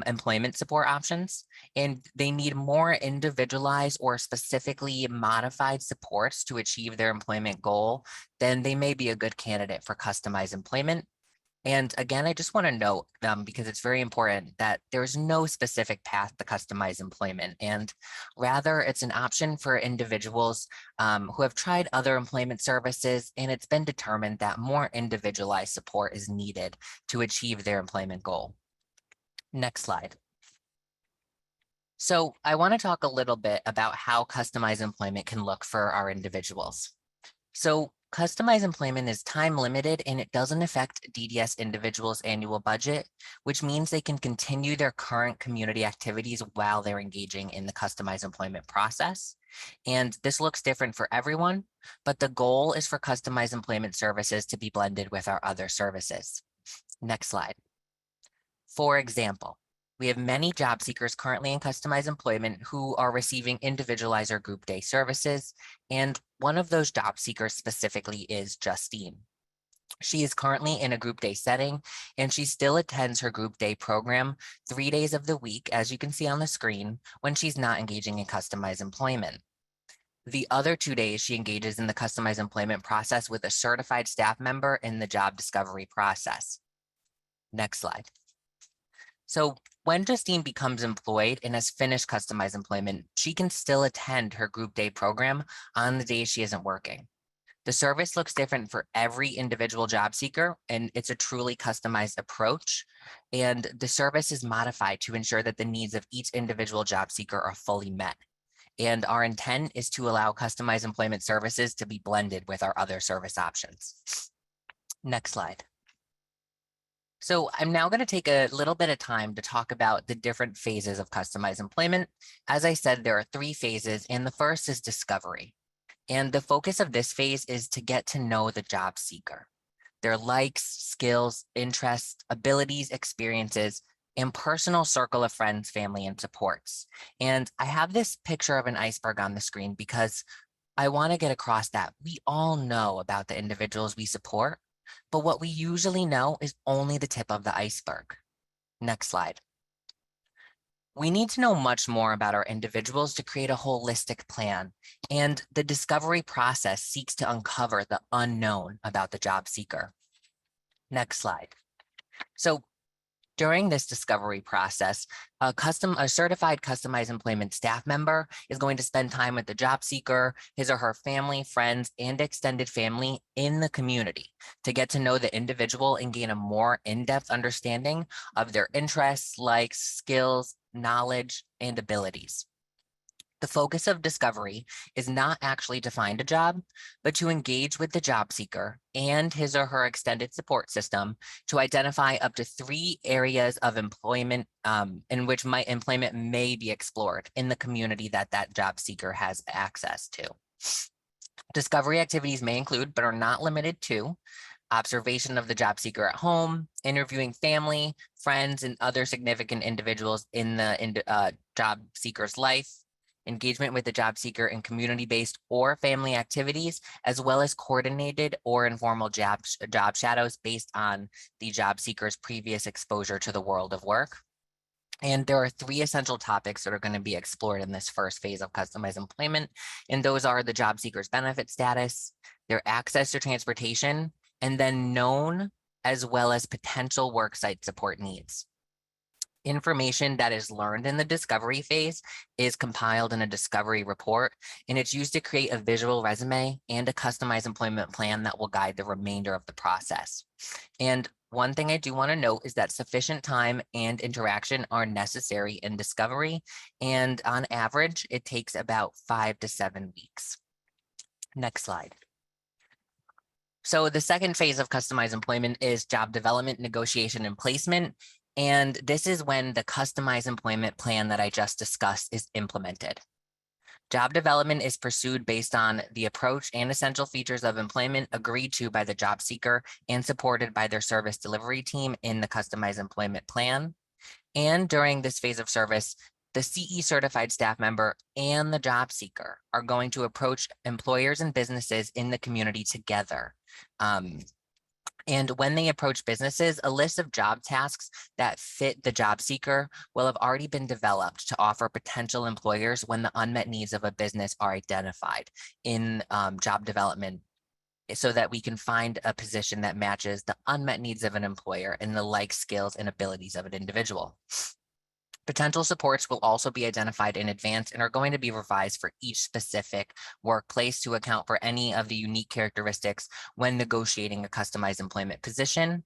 employment support options, and they need more individualized or specifically modified supports to achieve their employment goal, then they may be a good candidate for customized employment. And again, I just want to note, because it's very important, that there's no specific path to customized employment, and rather it's an option for individuals who have tried other employment services, and it's been determined that more individualized support is needed to achieve their employment goal. Next slide. So I want to talk a little bit about how customized employment can look for our individuals. So customized employment is time limited and it doesn't affect DDS individuals' annual budget, which means they can continue their current community activities while they're engaging in the customized employment process. And this looks different for everyone, but the goal is for customized employment services to be blended with our other services. Next slide. For example, we have many job seekers currently in customized employment who are receiving individualized or group day services. And one of those job seekers specifically is Justine. She is currently in a group day setting and she still attends her group day program 3 days of the week, as you can see on the screen, when she's not engaging in customized employment. The other 2 days she engages in the customized employment process with a certified staff member in the job discovery process. Next slide. So when Justine becomes employed and has finished customized employment, she can still attend her group day program on the days she isn't working. The service looks different for every individual job seeker, and it's a truly customized approach. And the service is modified to ensure that the needs of each individual job seeker are fully met. And our intent is to allow customized employment services to be blended with our other service options. Next slide. So I'm now going to take a little bit of time to talk about the different phases of customized employment. As I said, there are 3 phases, and the first is discovery. And the focus of this phase is to get to know the job seeker, their likes, skills, interests, abilities, experiences, and personal circle of friends, family, and supports. And I have this picture of an iceberg on the screen because I want to get across that we all know about the individuals we support, but what we usually know is only the tip of the iceberg. Next slide. We need to know much more about our individuals to create a holistic plan, and the discovery process seeks to uncover the unknown about the job seeker. Next slide. So during this discovery process, a certified customized employment staff member is going to spend time with the job seeker, his or her family, friends, and extended family in the community to get to know the individual and gain a more in-depth understanding of their interests, likes, skills, knowledge, and abilities. The focus of discovery is not actually to find a job, but to engage with the job seeker and his or her extended support system to identify up to 3 areas of employment in which employment may be explored in the community that that job seeker has access to. Discovery activities may include, but are not limited to, observation of the job seeker at home, interviewing family, friends, and other significant individuals in the job seeker's life, engagement with the job seeker in community-based or family activities, as well as coordinated or informal job shadows based on the job seeker's previous exposure to the world of work. And there are 3 essential topics that are going to be explored in this first phase of customized employment. And those are the job seeker's benefit status, their access to transportation, and then known as well as potential worksite support needs. Information that is learned in the discovery phase is compiled in a discovery report, and it's used to create a visual resume and a customized employment plan that will guide the remainder of the process. And one thing I do want to note is that sufficient time and interaction are necessary in discovery, and on average, it takes about 5 to 7 weeks. Next slide. So the second phase of customized employment is job development, negotiation, and placement. And this is when the customized employment plan that I just discussed is implemented. Job development is pursued based on the approach and essential features of employment agreed to by the job seeker and supported by their service delivery team in the customized employment plan. And during this phase of service, the CE certified staff member and the job seeker are going to approach employers and businesses in the community together. And when they approach businesses, a list of job tasks that fit the job seeker will have already been developed to offer potential employers when the unmet needs of a business are identified in job development, so that we can find a position that matches the unmet needs of an employer and the like skills and abilities of an individual. Potential supports will also be identified in advance and are going to be revised for each specific workplace to account for any of the unique characteristics when negotiating a customized employment position.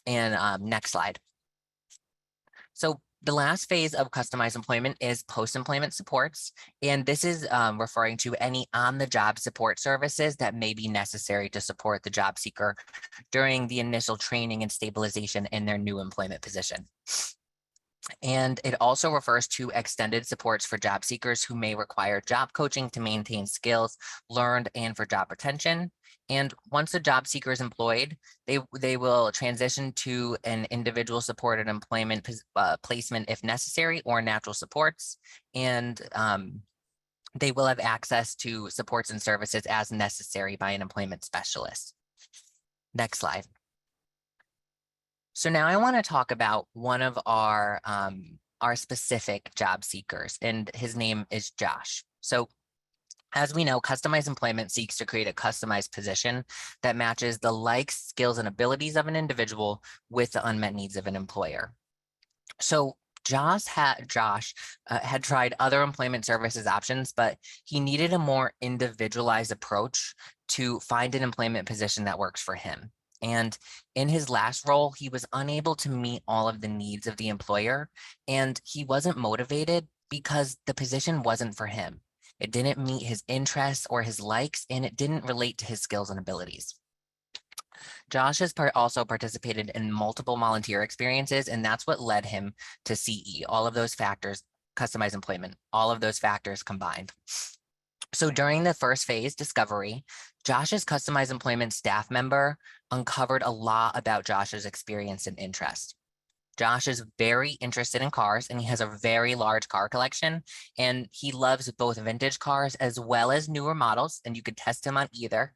And next slide. So the last phase of customized employment is post-employment supports. And this is referring to any on-the-job support services that may be necessary to support the job seeker during the initial training and stabilization in their new employment position. And it also refers to extended supports for job seekers who may require job coaching to maintain skills learned and for job retention. And once a job seeker is employed, they will transition to an individual supported employment placement if necessary, or natural supports. And they will have access to supports and services as necessary by an employment specialist. Next slide. So now I want to talk about one of our specific job seekers, and his name is Josh. So as we know, customized employment seeks to create a customized position that matches the likes, skills, and abilities of an individual with the unmet needs of an employer. So Josh had tried other employment services options, but he needed a more individualized approach to find an employment position that works for him. And in his last role, he was unable to meet all of the needs of the employer, and he wasn't motivated because the position wasn't for him. It didn't meet his interests or his likes, and it didn't relate to his skills and abilities. Josh has also participated in multiple volunteer experiences, and that's what led him to CE. All of those factors, customized employment, all of those factors combined. So during the first phase, discovery, Josh's customized employment staff member uncovered a lot about Josh's experience and interest. Josh is very interested in cars, and he has a very large car collection, and he loves both vintage cars as well as newer models, and you could test him on either.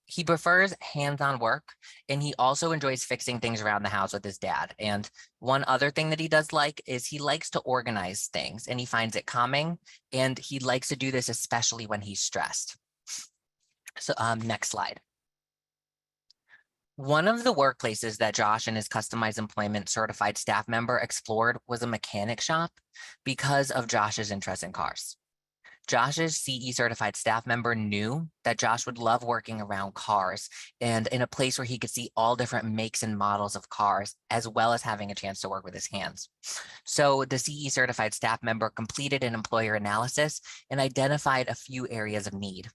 He prefers hands-on work, and he also enjoys fixing things around the house with his dad. And one other thing that he does like is he likes to organize things, and he finds it calming, and he likes to do this especially when he's stressed. So next slide. One of the workplaces that Josh and his customized employment certified staff member explored was a mechanic shop because of Josh's interest in cars. Josh's CE certified staff member knew that Josh would love working around cars and in a place where he could see all different makes and models of cars, as well as having a chance to work with his hands. So the CE certified staff member completed an employer analysis and identified a few areas of need.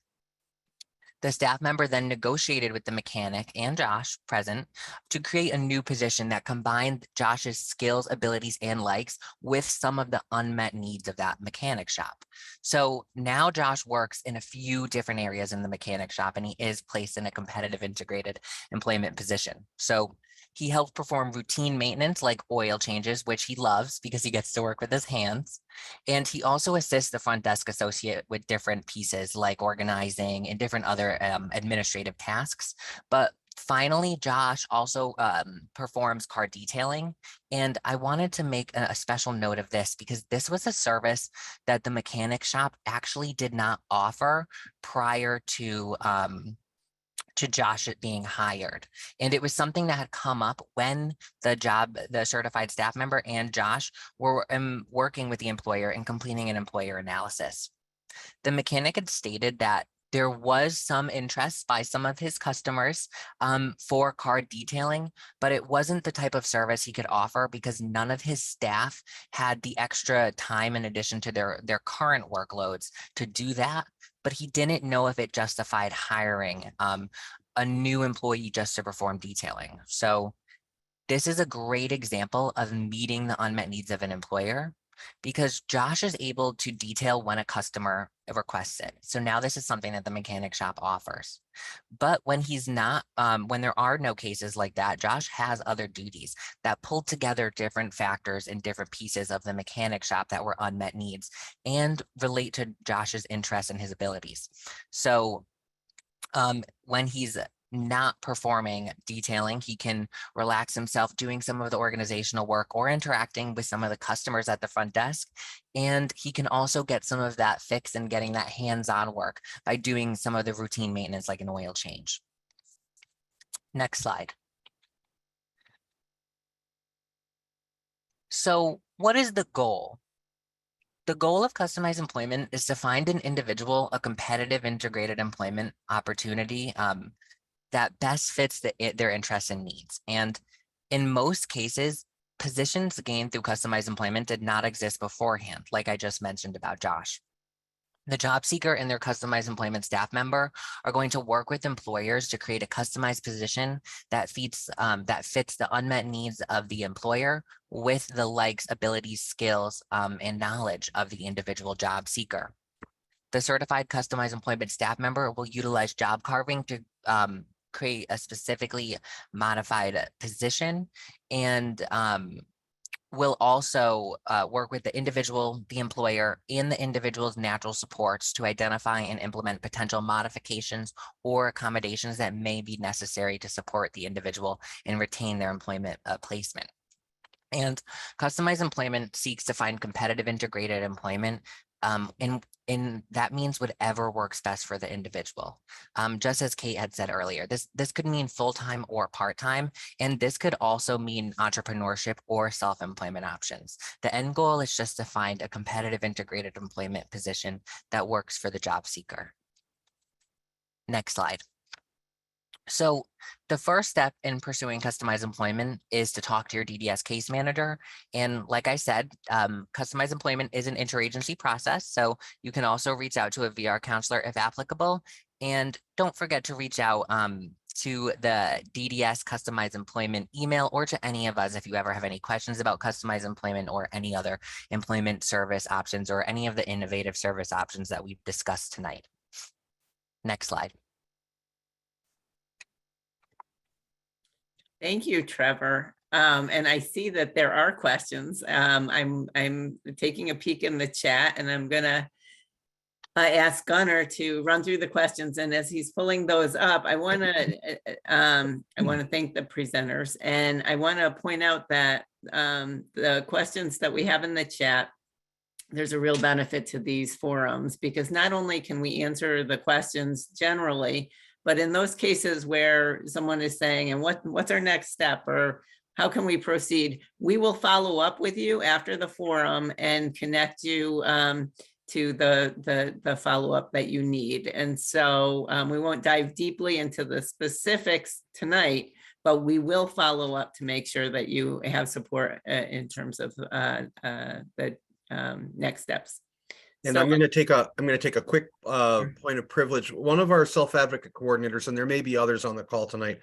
The staff member then negotiated with the mechanic and Josh present to create a new position that combined Josh's skills, abilities, and likes with some of the unmet needs of that mechanic shop. So now Josh works in a few different areas in the mechanic shop, and he is placed in a competitive integrated employment position. So he helps perform routine maintenance like oil changes, which he loves because he gets to work with his hands. And he also assists the front desk associate with different pieces like organizing and different other administrative tasks. But finally, Josh also performs car detailing. And I wanted to make a special note of this because this was a service that the mechanic shop actually did not offer prior to Josh being hired. And it was something that had come up when the certified staff member and Josh were working with the employer and completing an employer analysis. The mechanic had stated that there was some interest by some of his customers for car detailing, but it wasn't the type of service he could offer because none of his staff had the extra time in addition to their current workloads to do that. But he didn't know if it justified hiring a new employee just to perform detailing. So this is a great example of meeting the unmet needs of an employer because Josh is able to detail when a customer requests it. So now this is something that the mechanic shop offers. But when he's not, when there are no cases like that, Josh has other duties that pull together different factors and different pieces of the mechanic shop that were unmet needs and relate to Josh's interests and his abilities. So when he's not performing detailing, he can relax himself doing some of the organizational work or interacting with some of the customers at the front desk. And he can also get some of that fix and getting that hands-on work by doing some of the routine maintenance like an oil change. Next slide. So what is the goal? The goal of customized employment is to find an individual a competitive integrated employment opportunity that best fits their interests and needs. And in most cases, positions gained through customized employment did not exist beforehand, like I just mentioned about Josh. The job seeker and their customized employment staff member are going to work with employers to create a customized position that fits the unmet needs of the employer with the likes, abilities, skills, and knowledge of the individual job seeker. The certified customized employment staff member will utilize job carving to create a specifically modified position, and will also work with the individual, the employer, and the individual's natural supports to identify and implement potential modifications or accommodations that may be necessary to support the individual and retain their employment placement. And customized employment seeks to find competitive integrated employment, and that means whatever works best for the individual. Just as Kate had said earlier, this could mean full-time or part-time, and this could also mean entrepreneurship or self-employment options. The end goal is just to find a competitive integrated employment position that works for the job seeker. Next slide. So the first step in pursuing customized employment is to talk to your DDS case manager. And like I said, customized employment is an interagency process. So you can also reach out to a VR counselor if applicable. And don't forget to reach out to the DDS customized employment email or to any of us if you ever have any questions about customized employment or any other employment service options or any of the innovative service options that we've discussed tonight. Next slide. Thank you, Trevor. And I see that there are questions. I'm taking a peek in the chat, and I'm gonna ask Gunnar to run through the questions. And as he's pulling those up, I want to thank the presenters, and I want to point out that the questions that we have in the chat, there's a real benefit to these forums, because not only can we answer the questions generally, but in those cases where someone is saying, and what's our next step, or how can we proceed, we will follow up with you after the forum and connect you to the follow-up that you need. And so we won't dive deeply into the specifics tonight, but we will follow up to make sure that you have support in terms of the next steps. And So, I'm going to take a quick point of privilege. One of our self-advocate coordinators, and there may be others on the call tonight,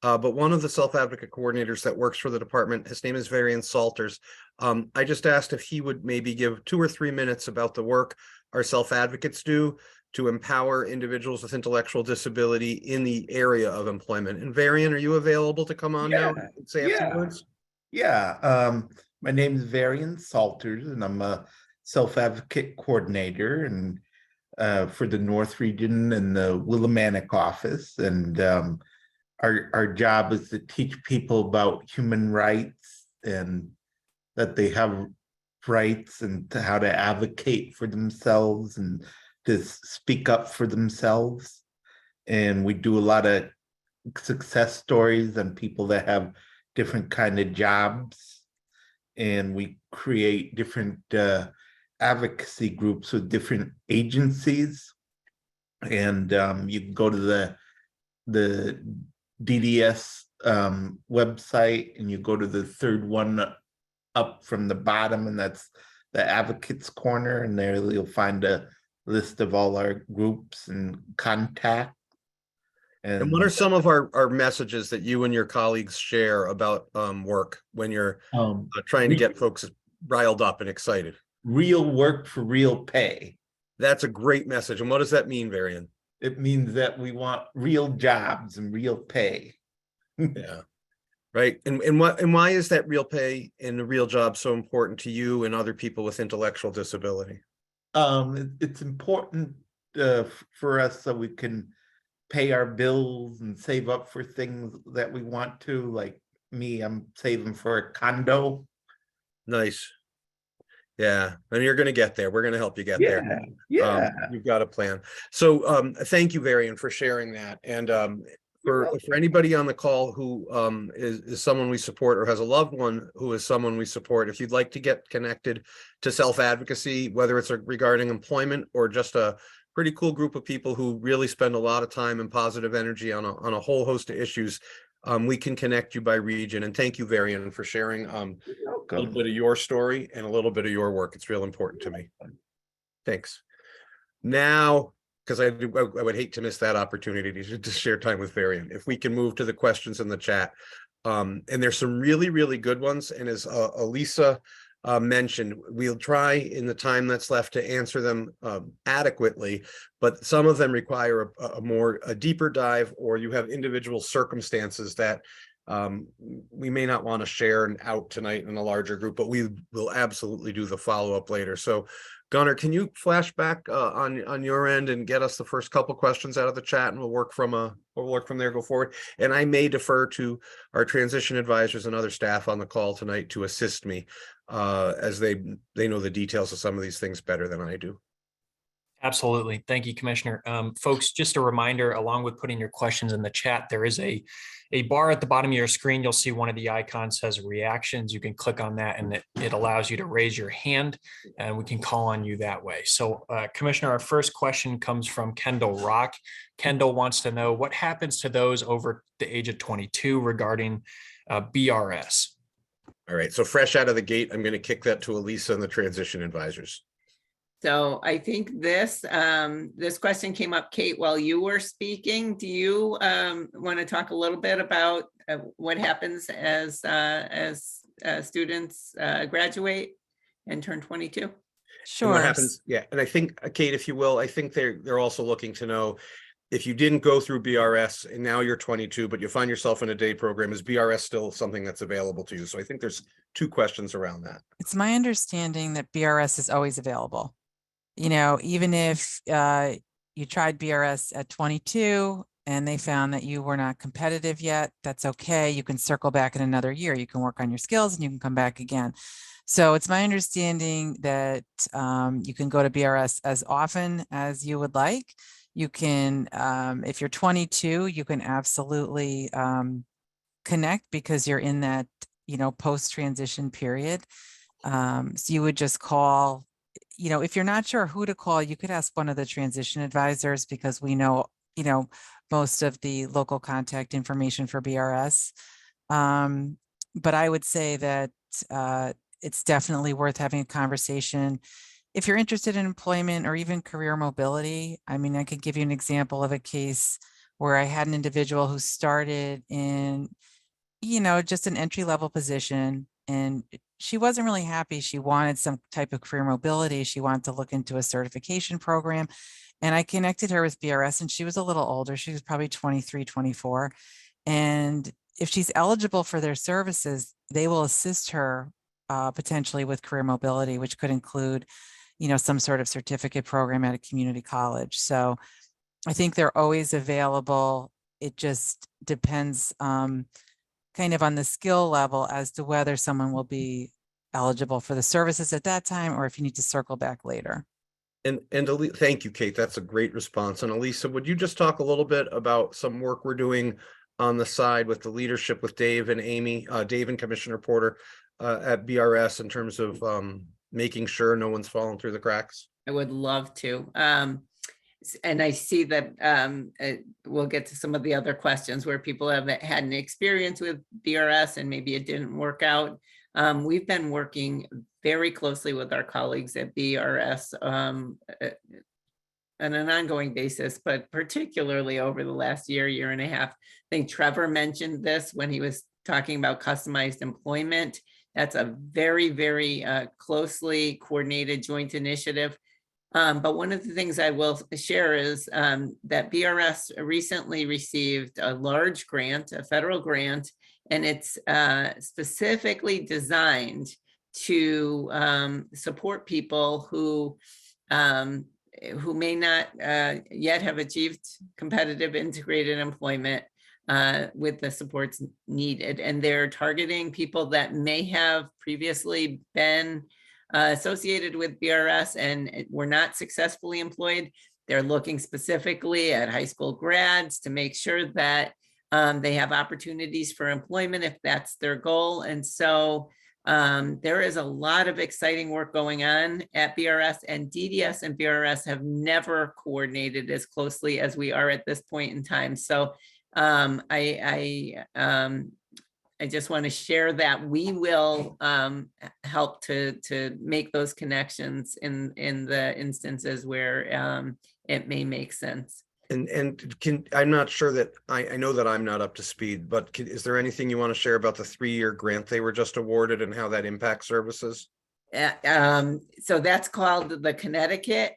but one of the self-advocate coordinators that works for the department, his name is Varian Salters. I just asked if he would maybe give 2 or 3 minutes about the work our self-advocates do to empower individuals with intellectual disability in the area of employment. And Varian, are you available to come on now and say a few words? Yeah. My name is Varian Salters, and I'm a self-advocate coordinator and for the North Region and the Willimantic office. And our job is to teach people about human rights and that they have rights and how to advocate for themselves and to speak up for themselves. And we do a lot of success stories on people that have different kind of jobs. And we create different advocacy groups with different agencies, and you can go to the DDS website, and you go to the third one up from the bottom, and that's the Advocates Corner, and there you'll find a list of all our groups and contact. And what are some of our messages that you and your colleagues share about work when you're trying to get folks riled up and excited? Real work for real pay. That's a great message. And what does that mean, Varian? It means that we want real jobs and real pay. Yeah. Right. And why is that real pay and the real job so important to you and other people with intellectual disability? It's important for us so we can pay our bills and save up for things that we want to. Like me, I'm saving for a condo. Nice. Yeah, and you're going to get there. We're going to help you get there. Yeah. You've got a plan. So thank you, Varian, for sharing that. And for anybody on the call who is someone we support or has a loved one who is someone we support, if you'd like to get connected to self-advocacy, whether it's regarding employment or just a pretty cool group of people who really spend a lot of time and positive energy on a whole host of issues, we can connect you by region. And thank you, Varian, for sharing a little Welcome. bit of your story and a little bit of your work. It's real important to me. Thanks. Now, because I would hate to miss that opportunity to share time with Varian. If we can move to the questions in the chat. And there's some really, really good ones. And as Elisa mentioned, we'll try in the time that's left to answer them adequately, but some of them require a deeper dive, or you have individual circumstances that we may not want to share out tonight in a larger group, but we will absolutely do the follow-up later. So Gunnar, can you flash back on your end and get us the first couple questions out of the chat, and we'll work from there, go forward. And I may defer to our transition advisors and other staff on the call tonight to assist me as they know the details of some of these things better than I do. Absolutely. Thank you, Commissioner. Folks, just a reminder, along with putting your questions in the chat, there is a bar at the bottom of your screen. You'll see one of the icons says reactions. You can click on that and it allows you to raise your hand and we can call on you that way. So Commissioner, our first question comes from Kendall Rock. Kendall wants to know what happens to those over the age of 22 regarding BRS. All right. So fresh out of the gate, I'm going to kick that to Elisa and the transition advisors. So I think this question came up, Kate, while you were speaking. Do you want to talk a little bit about what happens as students graduate and turn 22? Sure. And what happens? Yeah. And I think, Kate, if you will, I think they're also looking to know if you didn't go through BRS and now you're 22, but you find yourself in a day program, is BRS still something that's available to you? So I think there's two questions around that. It's my understanding that BRS is always available. You know, even if you tried BRS at 22 and they found that you were not competitive yet, that's okay. You can circle back in another year. You can work on your skills and you can come back again. So it's my understanding that you can go to BRS as often as you would like. You can, if you're 22, you can absolutely connect because you're in that, you know, post-transition period. So you would just call. You know, if you're not sure who to call, you could ask one of the transition advisors because we know, you know, most of the local contact information for BRS. But I would say that it's definitely worth having a conversation. If you're interested in employment or even career mobility, I mean, I could give you an example of a case where I had an individual who started in, you know, just an entry-level position, and she wasn't really happy. She wanted some type of career mobility. She wanted to look into a certification program. And I connected her with BRS, and she was a little older. She was probably 23, 24. And if she's eligible for their services, they will assist her potentially with career mobility, which could include, you know, some sort of certificate program at a community college. So I think they're always available. It just depends kind of on the skill level as to whether someone will be eligible for the services at that time or if you need to circle back later. And thank you, Kate. That's a great response. And Elisa, would you just talk a little bit about some work we're doing on the side with the leadership with Dave and Amy, Dave and Commissioner Porter at BRS in terms of making sure no one's falling through the cracks? I would love to. And I see that we'll get to some of the other questions where people have had an experience with BRS and maybe it didn't work out. We've been working very closely with our colleagues at BRS on an ongoing basis, but particularly over the last year and a half. I think Trevor mentioned this when he was talking about customized employment. That's a very, very closely coordinated joint initiative. But one of the things I will share is that BRS recently received a large grant, a federal grant, and it's specifically designed to support people who may not yet have achieved competitive integrated employment with the supports needed. And they're targeting people that may have previously been associated with BRS and were not successfully employed. They're looking specifically at high school grads to make sure that they have opportunities for employment if that's their goal. And so there is a lot of exciting work going on at BRS, and DDS and BRS have never coordinated as closely as we are at this point in time. So I just want to share that we will help to make those connections in the instances where it may make sense. And I'm not sure that I know that I'm not up to speed, but is there anything you want to share about the 3-year grant they were just awarded and how that impacts services? So that's called the Connecticut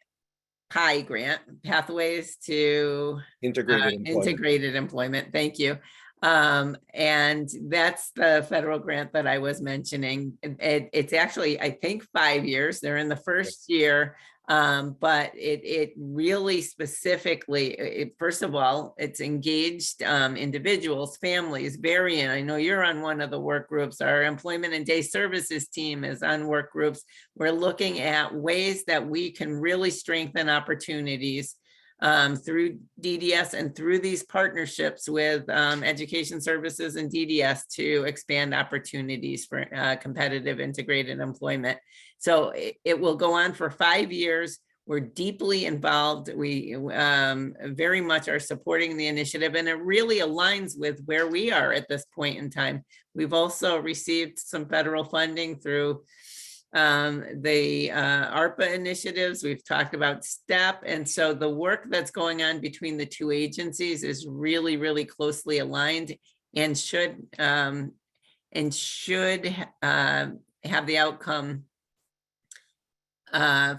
PI grant, Pathways to Integrated Employment. Thank you. And that's the federal grant that I was mentioning. It's actually, I think, 5 years. They're in the first year. But it really specifically, first of all, it's engaged individuals, families. Varian, I know you're on one of the work groups. Our employment and day services team is on work groups. We're looking at ways that we can really strengthen opportunities through DDS and through these partnerships with education services and DDS to expand opportunities for competitive integrated employment. So it will go on for 5 years. We're deeply involved. We very much are supporting the initiative, and it really aligns with where we are at this point in time. We've also received some federal funding through the ARPA initiatives. We've talked about STEP. And so the work that's going on between the two agencies is really, really closely aligned and should have the outcome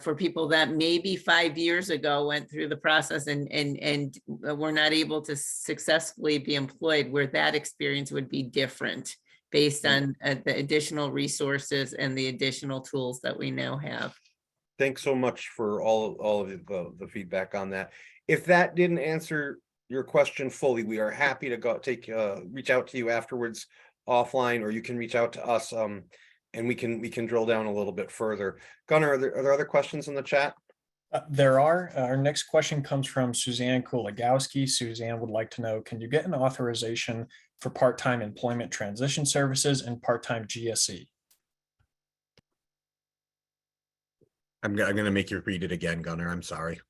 for people that maybe 5 years ago went through the process and were not able to successfully be employed, where that experience would be different based on the additional resources and the additional tools that we now have. Thanks so much for all of the feedback on that. If that didn't answer your question fully, we are happy to reach out to you afterwards offline, or you can reach out to us and we can drill down a little bit further. Gunnar, are there other questions in the chat? There are. Our next question comes from Suzanne Kuligowski. Suzanne would like to know, can you get an authorization for part-time employment transition services and part-time GSE? I'm going to make you read it again, Gunnar. I'm sorry.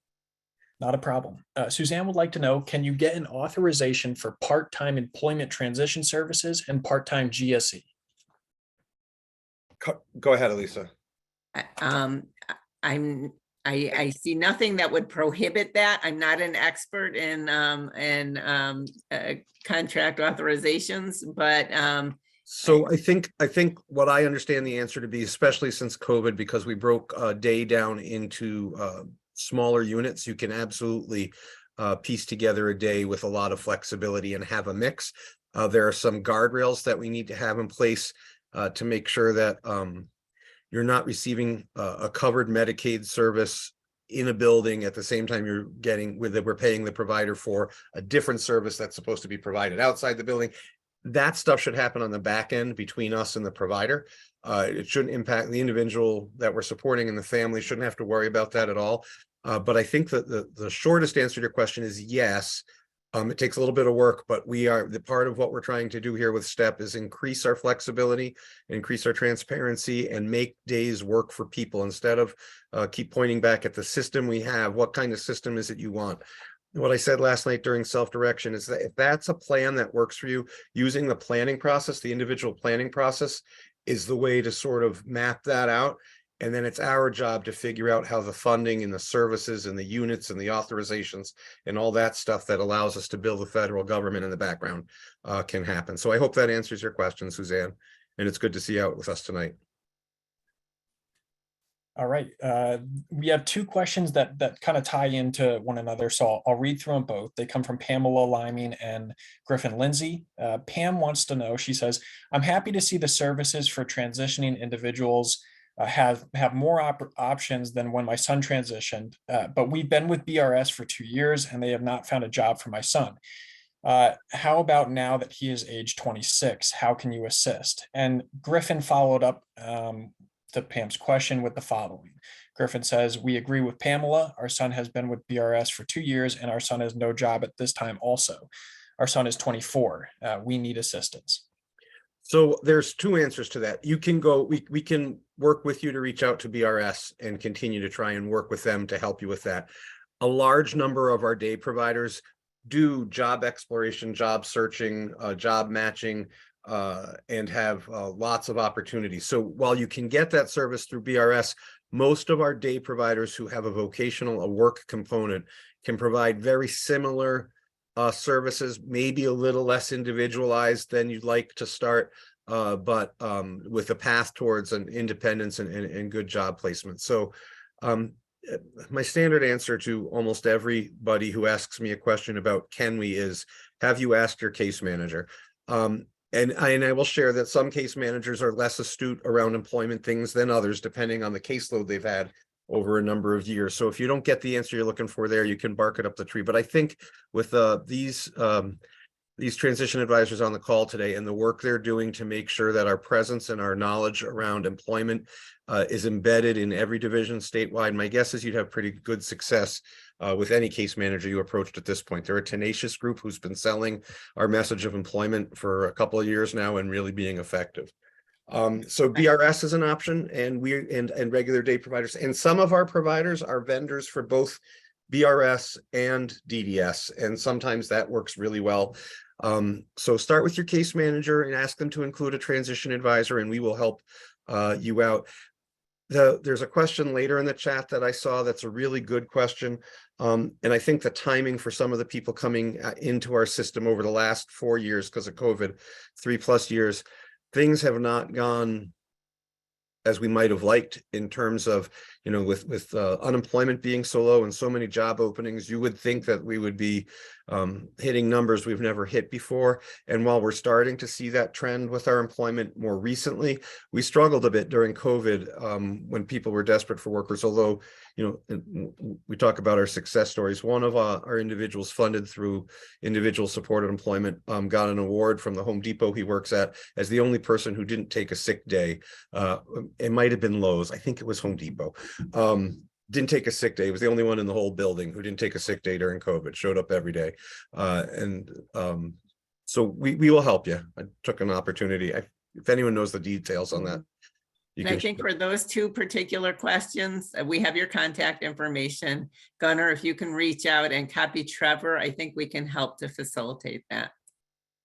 Not a problem. Suzanne would like to know, can you get an authorization for part-time employment transition services and part-time GSE? Go ahead, Elisa. I see nothing that would prohibit that. I'm not an expert in contract authorizations, but so I think what I understand the answer to be, especially since COVID, because we broke a day down into smaller units, you can absolutely piece together a day with a lot of flexibility and have a mix. There are some guardrails that we need to have in place to make sure that you're not receiving a covered Medicaid service in a building at the same time we're paying the provider for a different service that's supposed to be provided outside the building. That stuff should happen on the back end between us and the provider. It shouldn't impact the individual that we're supporting, and the family shouldn't have to worry about that at all. But I think that the shortest answer to your question is yes. It takes a little bit of work, but the part of what we're trying to do here with STEP is increase our flexibility, increase our transparency, and make days work for people instead of keep pointing back at the system we have. What kind of system is it you want? What I said last night during self-direction is that if that's a plan that works for you, using the planning process, the individual planning process is the way to sort of map that out. And then it's our job to figure out how the funding and the services and the units and the authorizations and all that stuff that allows us to build the federal government in the background can happen. So I hope that answers your question, Suzanne. And it's good to see you out with us tonight. All right. We have two questions that kind of tie into one another. So I'll read through them both. They come from Pamela Liming and Griffin Lindsay. Pam wants to know, she says, I'm happy to see the services for transitioning individuals have more options than when my son transitioned, but we've been with BRS for 2 years and they have not found a job for my son. How about now that he is age 26? How can you assist? And Griffin followed up to Pam's question with the following. Griffin says, we agree with Pamela. Our son has been with BRS for 2 years and our son has no job at this time also. Our son is 24. We need assistance. So there's two answers to that. You can go, we can work with you to reach out to BRS and continue to try and work with them to help you with that. A large number of our day providers do job exploration, job searching, job matching, and have lots of opportunities. So while you can get that service through BRS, most of our day providers who have a work component can provide very similar services, maybe a little less individualized than you'd like to start, but with a path towards an independence and good job placement. So my standard answer to almost everybody who asks me a question about can we is, have you asked your case manager? And I will share that some case managers are less astute around employment things than others, depending on the caseload they've had over a number of years. So if you don't get the answer you're looking for there, you can bark it up the tree. But I think with these transition advisors on the call today and the work they're doing to make sure that our presence and our knowledge around employment is embedded in every division statewide, my guess is you'd have pretty good success with any case manager you approached at this point. They're a tenacious group who's been selling our message of employment for a couple of years now and really being effective. So BRS is an option, and and regular day providers, and some of our providers are vendors for both BRS and DDS, and sometimes that works really well. So start with your case manager and ask them to include a transition advisor, and we will help you out. There's a question later in the chat that I saw that's a really good question. And I think the timing for some of the people coming into our system over the last 4 years because of COVID, 3+ years, things have not gone as we might have liked in terms of, with unemployment being so low and so many job openings, you would think that we would be hitting numbers we've never hit before. And while we're starting to see that trend with our employment more recently, we struggled a bit during COVID when people were desperate for workers. Although, we talk about our success stories. One of our individuals funded through individual supported employment got an award from the Home Depot he works at as the only person who didn't take a sick day. It might have been Lowe's. I think it was Home Depot. Didn't take a sick day. He was the only one in the whole building who didn't take a sick day during COVID, showed up every day. So we will help you. I took an opportunity. If anyone knows the details on that, and I think for those two particular questions, we have your contact information. Gunnar, if you can reach out and copy Trevor, I think we can help to facilitate that.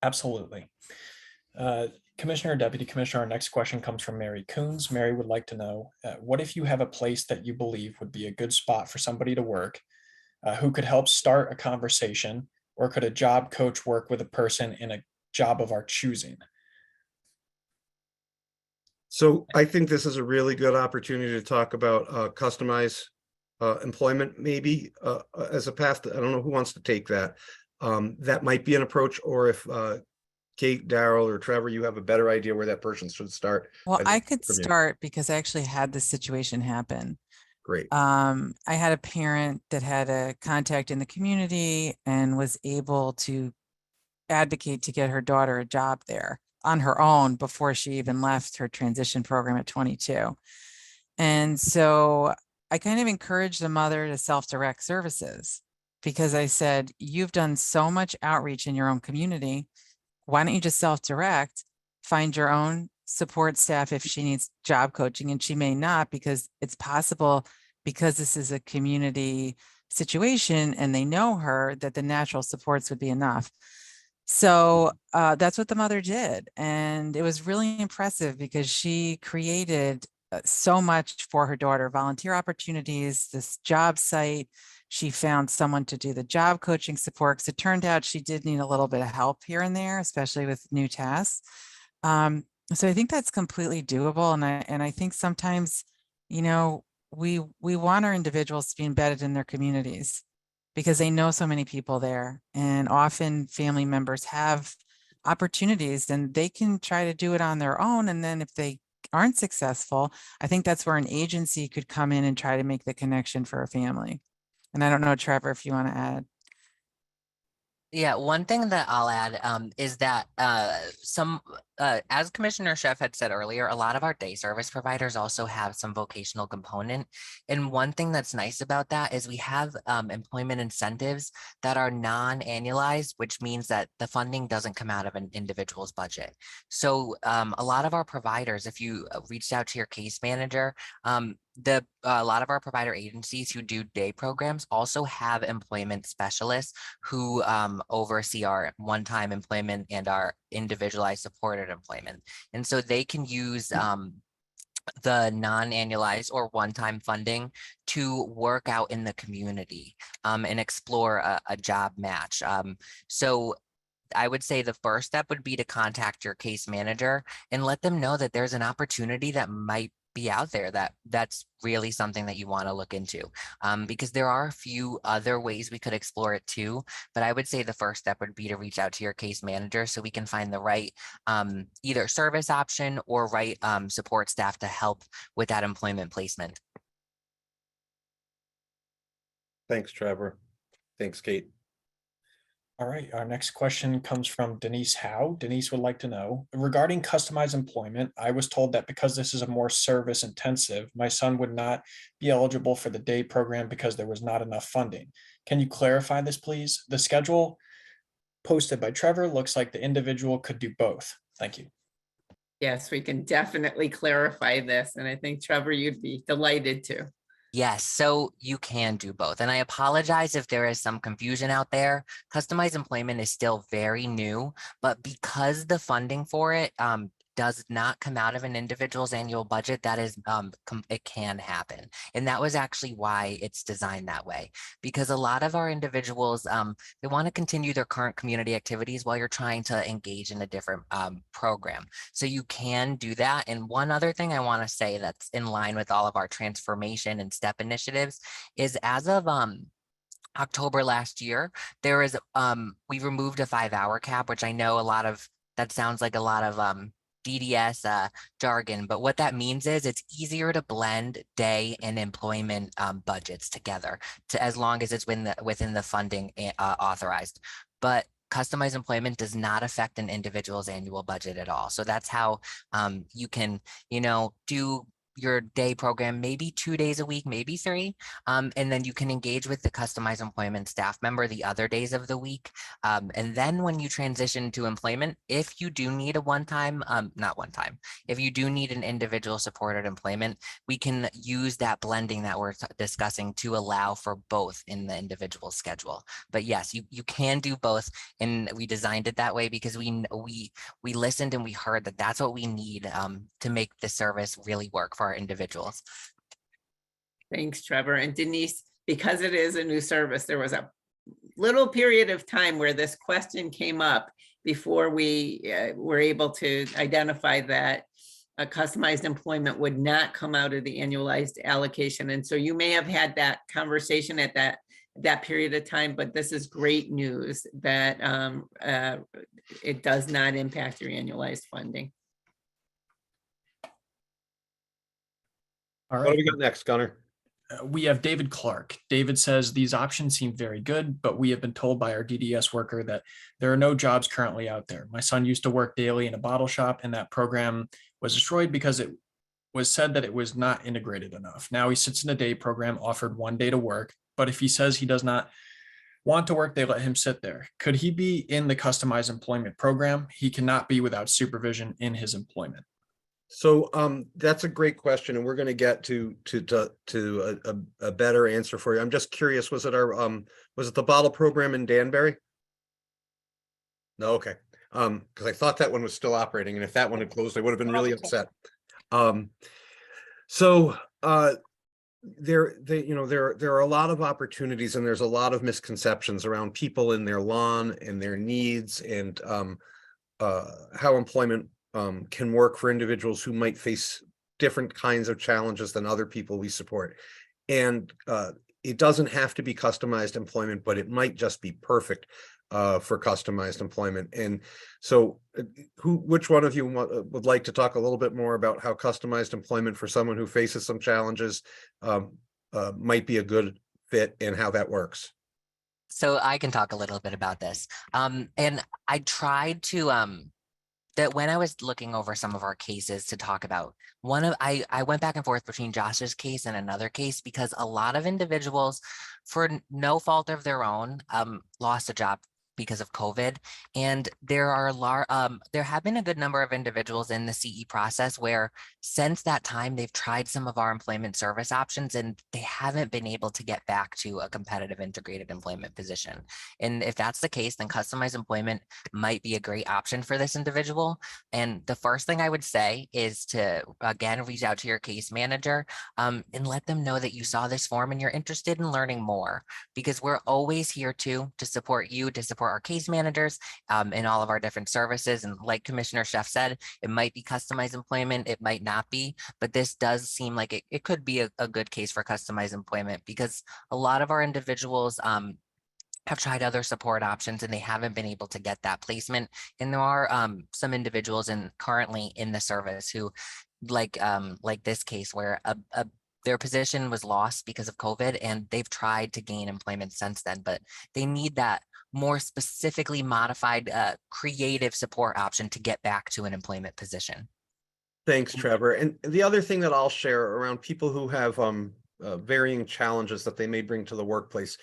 Absolutely. Commissioner, Deputy Commissioner, our next question comes from Mary Coons. Mary would like to know, what if you have a place that you believe would be a good spot for somebody to work, who could help start a conversation, or could a job coach work with a person in a job of our choosing? So I think this is a really good opportunity to talk about customized employment, maybe as a path. I don't know who wants to take that. That might be an approach, or if Kate, Darrell, or Trevor, you have a better idea where that person should start. Well, I could start because I actually had this situation happen. Great. I had a parent that had a contact in the community and was able to advocate to get her daughter a job there on her own before she even left her transition program at 22. And so I kind of encouraged the mother to self-direct services, because I said, you've done so much outreach in your own community. Why don't you just self-direct, find your own support staff if she needs job coaching, and she may not, because it's possible, because this is a community situation and they know her, that the natural supports would be enough. So that's what the mother did. And it was really impressive because she created so much for her daughter, volunteer opportunities, this job site. She found someone to do the job coaching support, because it turned out she did need a little bit of help here and there, especially with new tasks. So I think that's completely doable. And I think sometimes, we want our individuals to be embedded in their communities because they know so many people there. And often family members have opportunities and they can try to do it on their own. And then if they aren't successful, I think that's where an agency could come in and try to make the connection for a family. And I don't know, Trevor, if you want to add. Yeah, one thing that I'll add is that as Commissioner Sheff had said earlier, a lot of our day service providers also have some vocational component. And one thing that's nice about that is we have employment incentives that are non-annualized, which means that the funding doesn't come out of an individual's budget. So a lot of our providers, if you reached out to your case manager, a lot of our provider agencies who do day programs also have employment specialists who oversee our one-time employment and our individualized supported employment. And so they can use the non-annualized or one-time funding to work out in the community and explore a job match. So I would say the first step would be to contact your case manager and let them know that there's an opportunity that might be out there that's really something that you want to look into, because there are a few other ways we could explore it too. But I would say the first step would be to reach out to your case manager so we can find the right either service option or right support staff to help with that employment placement. Thanks, Trevor. Thanks, Kate. All right, our next question comes from Denise Howe. Denise would like to know, regarding customized employment, I was told that because this is a more service intensive, my son would not be eligible for the day program because there was not enough funding. Can you clarify this, please? The schedule posted by Trevor looks like the individual could do both. Thank you. Yes, we can definitely clarify this. And I think Trevor, you'd be delighted to. Yes, so you can do both. And I apologize if there is some confusion out there. Customized employment is still very new, but because the funding for it does not come out of an individual's annual budget, that is, it can happen. And that was actually why it's designed that way, because a lot of our individuals, they want to continue their current community activities while you're trying to engage in a different program. So you can do that. And one other thing I want to say that's in line with all of our transformation and STEP initiatives is as of October last year, there is we removed a 5-hour cap, which I know that sounds like a lot of DDS jargon, but what that means is it's easier to blend day and employment budgets together as long as it's within the funding authorized. But customized employment does not affect an individual's annual budget at all. So that's how you can, do your day program, maybe 2 days a week, maybe 3. And then you can engage with the customized employment staff member the other days of the week. And then when you transition to employment, if you do need if you do need an individual supported employment, we can use that blending that we're discussing to allow for both in the individual schedule. But yes, you can do both. And we designed it that way because we listened and we heard that that's what we need to make the service really work for our individuals. Thanks, Trevor. And Denise, because it is a new service, there was a little period of time where this question came up before we were able to identify that a customized employment would not come out of the annualized allocation. And so you may have had that conversation at that period of time, but this is great news that it does not impact your annualized funding. All What do right, we got next, Gunnar? we have David Clark. David says these options seem very good, but we have been told by our DDS worker that there are no jobs currently out there. My son used to work daily in a bottle shop, and that program was destroyed because it was said that it was not integrated enough. Now he sits in a day program offered 1 day to work, but if he says he does not want to work, they let him sit there. Could he be in the customized employment program? He cannot be without supervision in his employment. So that's a great question, and we're going to get to a better answer for you. I'm just curious, was it the bottle program in Danbury? No, okay. Because I thought that one was still operating, and if that one had closed, I would have been really upset. There are a lot of opportunities, and there's a lot of misconceptions around people in their lawn and their needs, and how employment can work for individuals who might face different kinds of challenges than other people we support. And it doesn't have to be customized employment, but it might just be perfect for customized employment. And so which one of you would like to talk a little bit more about how customized employment for someone who faces some challenges might be a good fit and how that works? So I can talk a little bit about this. And I tried to that when I was looking over some of our cases to talk about I went back and forth between Josh's case and another case because a lot of individuals, for no fault of their own, lost a job because of COVID. And there have been a good number of individuals in the CE process where since that time, they've tried some of our employment service options and they haven't been able to get back to a competitive integrated employment position. And if that's the case, then customized employment might be a great option for this individual. And the first thing I would say is to, again, reach out to your case manager and let them know that you saw this form and you're interested in learning more, because we're always here to support you, to support our case managers in all of our different services. And like Commissioner Sheff said, it might be customized employment, it might not be, but this does seem like it could be a good case for customized employment, because a lot of our individuals have tried other support options and they haven't been able to get that placement. And there are some individuals currently in the service who, like this case where their position was lost because of COVID and they've tried to gain employment since then, but they need that more specifically modified creative support option to get back to an employment position. Thanks, Trevor. And the other thing that I'll share around people who have varying challenges that they may bring to the workplace,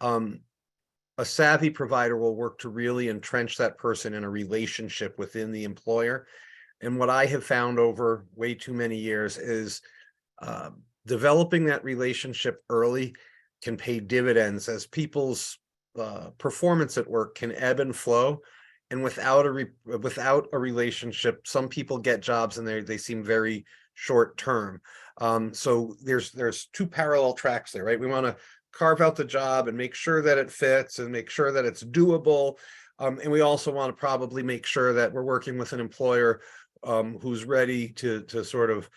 a savvy provider will work to really entrench that person in a relationship within the employer. And what I have found over way too many years is developing that relationship early can pay dividends, as people's performance at work can ebb and flow. And without a relationship, some people get jobs and they seem very short term. So there's two parallel tracks there, right? We want to carve out the job and make sure that it fits and make sure that it's doable. And we also want to probably make sure that we're working with an employer who's ready to sort of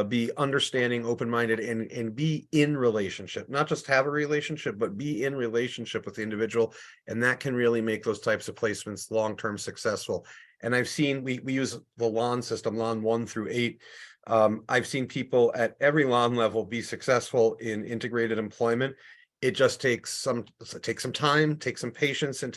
be understanding, open-minded, and be in relationship, not just have a relationship, but be in relationship with the individual. And that can really make those types of placements long-term successful. And I've seen, we use the LON system, LON 1 through 8. I've seen people at every LON level be successful in integrated employment. It just takes some time, takes some patience, and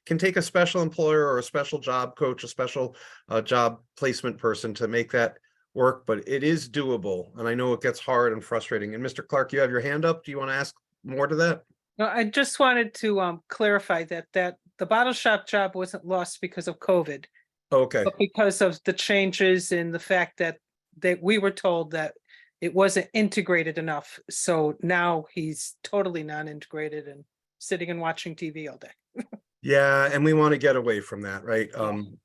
can take a special employer or a special job coach, a special job placement person to make that work, but it is doable. And I know it gets hard and frustrating. And Mr. Clark, you have your hand up. Do you want to ask more to that? No, I just wanted to clarify that the bottle shop job wasn't lost because of COVID, Okay. but because of the changes in the fact that we were told that it wasn't integrated enough. So now he's totally non-integrated and sitting and watching TV all day. Yeah, and we want to get away from that, right?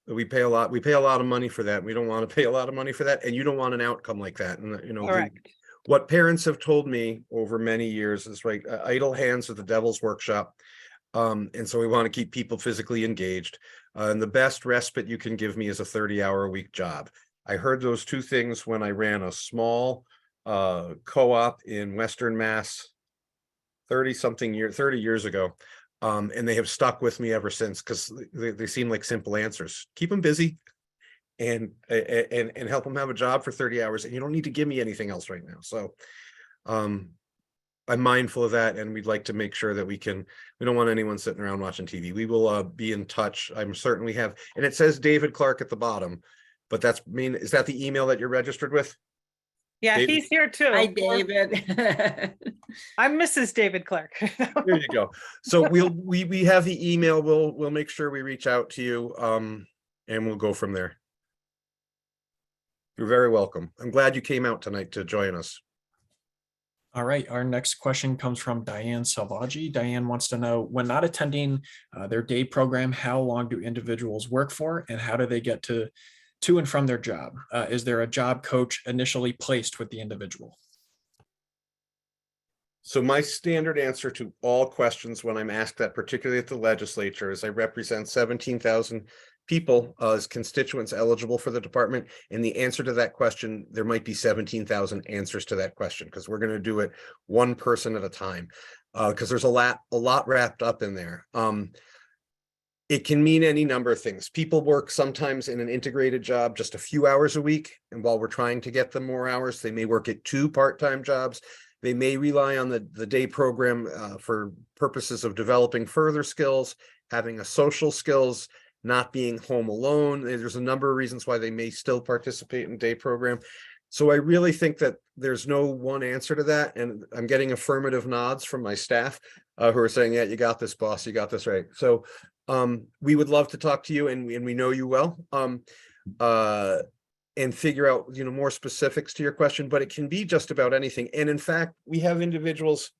We pay a lot of money for that. We don't want to pay a lot of money for that, and you don't want an outcome like that. And Correct. What parents have told me over many years is, right, idle hands are the devil's workshop. And so we want to keep people physically engaged. And the best respite you can give me is a 30-hour-a-week job. I heard those two things when I ran a small co-op in Western Mass 30 years ago. And they have stuck with me ever since, because they seem like simple answers. Keep them busy and help them have a job for 30 hours. And you don't need to give me anything else right now. So I'm mindful of that. And we'd like to make sure that we don't want anyone sitting around watching TV. We will be in touch. I'm certain we have, and it says David Clark at the bottom, but is that the email that you're registered with? Yeah, David? he's here too. Hi, David. I'm Mrs. David Clark. There you go. So we have the email. We'll make sure we reach out to you, and we'll go from there. You're very welcome. I'm glad you came out tonight to join us. All right, our next question comes from Diane Salvaggi. Diane wants to know, when not attending their day program, how long do individuals work for and how do they get to and from their job? Is there a job coach initially placed with the individual? So my standard answer to all questions when I'm asked that, particularly at the legislature, is I represent 17,000 people as constituents eligible for the department. And the answer to that question, there might be 17,000 answers to that question, because we're going to do it one person at a time, because there's a lot wrapped up in there. It can mean any number of things. People work sometimes in an integrated job just a few hours a week. And while we're trying to get them more hours, they may work at 2 part-time jobs. They may rely on the day program for purposes of developing further skills, having a social skills, not being home alone. There's a number of reasons why they may still participate in day program. So I really think that there's no one answer to that. And I'm getting affirmative nods from my staff. who are saying, yeah, you got this, boss, you got this right. So we would love to talk to you, and we know you well, and figure out, more specifics to your question, but it can be just about anything. And in fact, we have individuals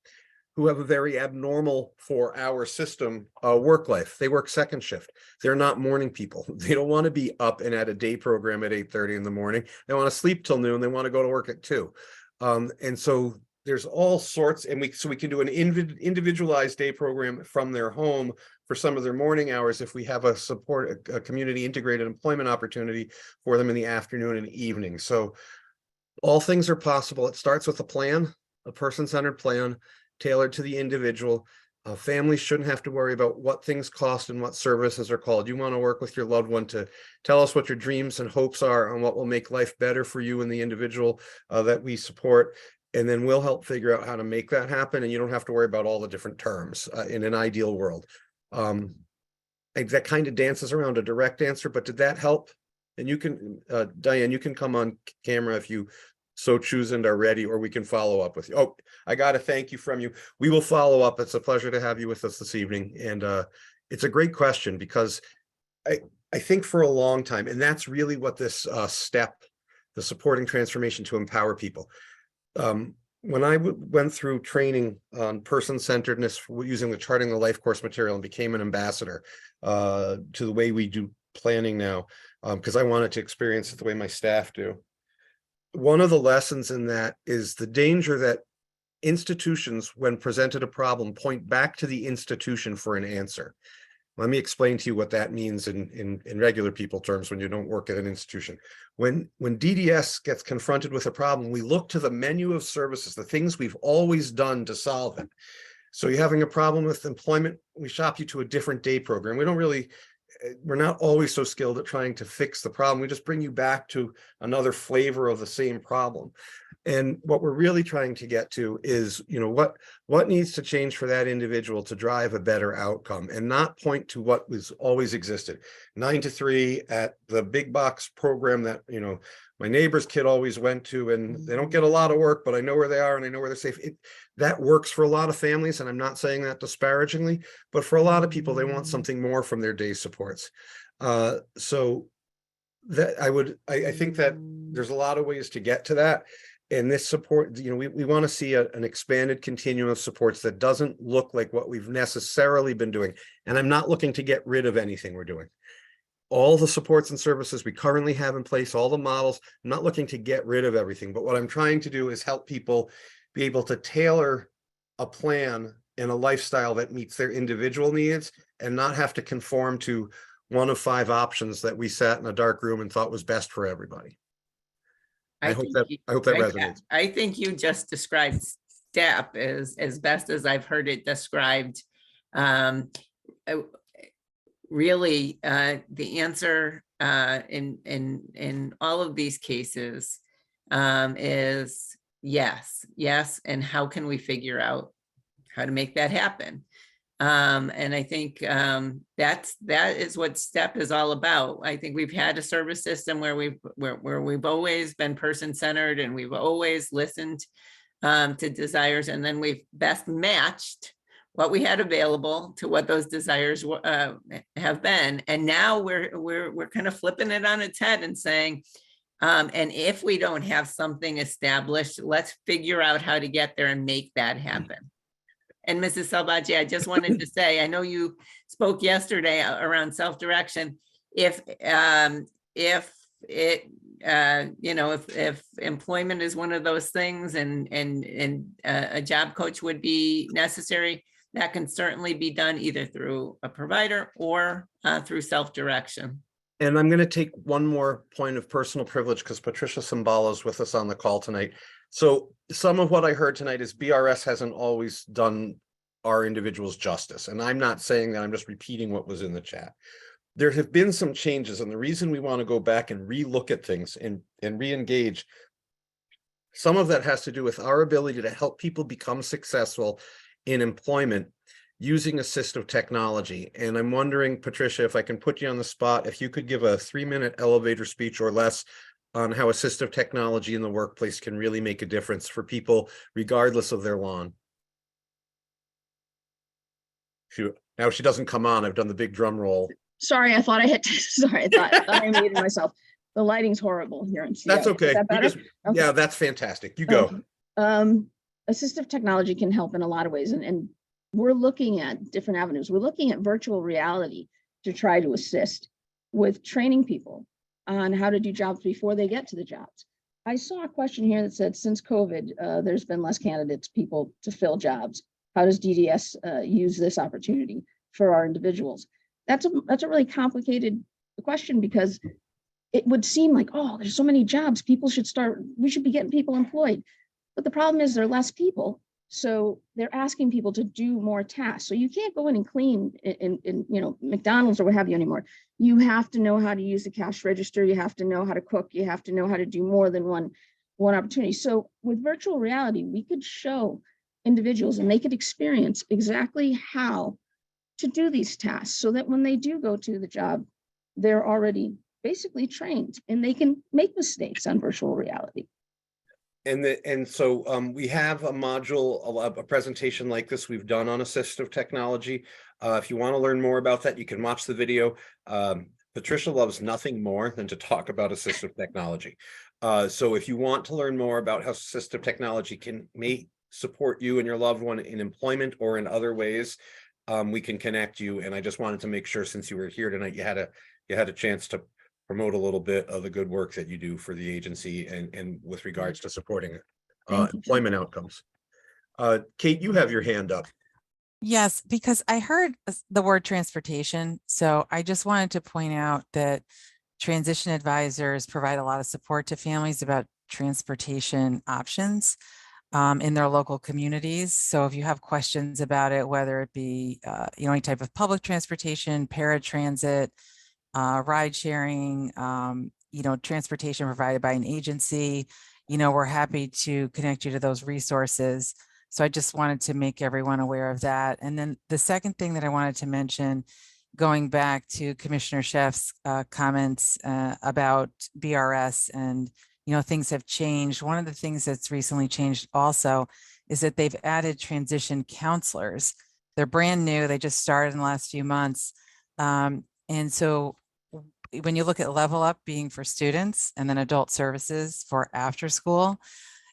who have a very abnormal for our system work life. They work second shift. They're not morning people. They don't want to be up and at a day program at 8:30 in the morning. They want to sleep till noon. They want to go to work at 2. And so there's all sorts, and we can do an individualized day program from their home for some of their morning hours if we have a community integrated employment opportunity for them in the afternoon and evening. So all things are possible. It starts with a plan, a person-centered plan tailored to the individual. Families shouldn't have to worry about what things cost and what services are called. You want to work with your loved one to tell us what your dreams and hopes are and what will make life better for you and the individual that we support. And then we'll help figure out how to make that happen. And you don't have to worry about all the different terms in an ideal world. That kind of dances around a direct answer, but did that help? And you can, Diane, you can come on camera if you so choose and are ready, or we can follow up with you. Oh, I got a thank you from you. We will follow up. It's a pleasure to have you with us this evening. And it's a great question, because I think for a long time, and that's really what this step, the supporting transformation to empower people. When I went through training on person-centeredness using the Charting the Life course material and became an ambassador to the way we do planning now, because I wanted to experience it the way my staff do. One of the lessons in that is the danger that institutions, when presented a problem, point back to the institution for an answer. Let me explain to you what that means in regular people terms when you don't work at an institution. When DDS gets confronted with a problem, we look to the menu of services, the things we've always done to solve it. So you're having a problem with employment, we shop you to a different day program. We're not always so skilled at trying to fix the problem. We just bring you back to another flavor of the same problem. And what we're really trying to get to is, what needs to change for that individual to drive a better outcome, and not point to what was always existed. 9 to 3 at the big box program that, my neighbor's kid always went to, and they don't get a lot of work, but I know where they are and I know where they're safe. That works for a lot of families, and I'm not saying that disparagingly, but for a lot of people, they want something more from their day supports. So that I think that there's a lot of ways to get to that. And this support, we want to see an expanded continuum of supports that doesn't look like what we've necessarily been doing. And I'm not looking to get rid of anything we're doing. All the supports and services we currently have in place, all the models, I'm not looking to get rid of everything, but what I'm trying to do is help people be able to tailor a plan and a lifestyle that meets their individual needs, and not have to conform to one of 5 options that we sat in a dark room and thought was best for everybody. I hope that resonates. I think you just described STEP as best as I've heard it described. Really, the answer in all of these cases is yes, and how can we figure out how to make that happen? And I think that is what STEP is all about. I think we've had a service system where we've always been person-centered, and we've always listened to desires, and then we've best matched what we had available to what those desires have been. And now we're kind of flipping it on its head and saying, and if we don't have something established, let's figure out how to get there and make that happen. And Mrs. Salvaggi, I just wanted to say, I know you spoke yesterday around self-direction. If employment is one of those things, and a job coach would be necessary, that can certainly be done either through a provider or through self-direction. And I'm going to take one more point of personal privilege, because Patricia Cimbala is with us on the call tonight. So some of what I heard tonight is BRS hasn't always done our individuals justice. And I'm not saying that, I'm just repeating what was in the chat. There have been some changes, and the reason we want to go back and re-look at things and re-engage, some of that has to do with our ability to help people become successful in employment using assistive technology. And I'm wondering, Patricia, if I can put you on the spot, if you could give a 3-minute elevator speech or less on how assistive technology in the workplace can really make a difference for people, regardless of their lawn. Now she doesn't come on. I've done the big drum roll. Sorry, I thought I hit, sorry, I thought I muted myself. The lighting's horrible here in Seattle. That's okay. Is that You better? just- Yeah, that's fantastic. You go. Okay. Assistive technology can help in a lot of ways, and we're looking at different avenues. We're looking at virtual reality to try to assist with training people on how to do jobs before they get to the jobs. I saw a question here that said, since COVID, there's been less candidates, people to fill jobs. How does DDS use this opportunity for our individuals? That's a really complicated question, because it would seem like, oh, there's so many jobs, we should be getting people employed. But the problem is there are less people. So they're asking people to do more tasks. So you can't go in and clean in McDonald's or what have you anymore. You have to know how to use the cash register. You have to know how to cook. You have to know how to do more than one opportunity. So with virtual reality, we could show individuals and they could experience exactly how to do these tasks, so that when they do go to the job, they're already basically trained and they can make mistakes on virtual reality. And so we have a module, a presentation like this we've done on assistive technology. If you want to learn more about that, you can watch the video. Patricia loves nothing more than to talk about assistive technology. So if you want to learn more about how assistive technology may support you and your loved one in employment or in other ways, we can connect you. And I just wanted to make sure, since you were here tonight, you had a chance to promote a little bit of the good work that you do for the agency and with regards to supporting employment outcomes. Kate, you have your hand up. Yes, because I heard the word transportation. So I just wanted to point out that transition advisors provide a lot of support to families about transportation options in their local communities. So if you have questions about it, whether it be any type of public transportation, paratransit, ride sharing, transportation provided by an agency, we're happy to connect you to those resources. So I just wanted to make everyone aware of that. And then the second thing that I wanted to mention, going back to Commissioner Sheff's comments about BRS and, things have changed. One of the things that's recently changed also is that they've added transition counselors. They're brand new. They just started in the last few months. And so when you look at Level Up being for students and then adult services for after school,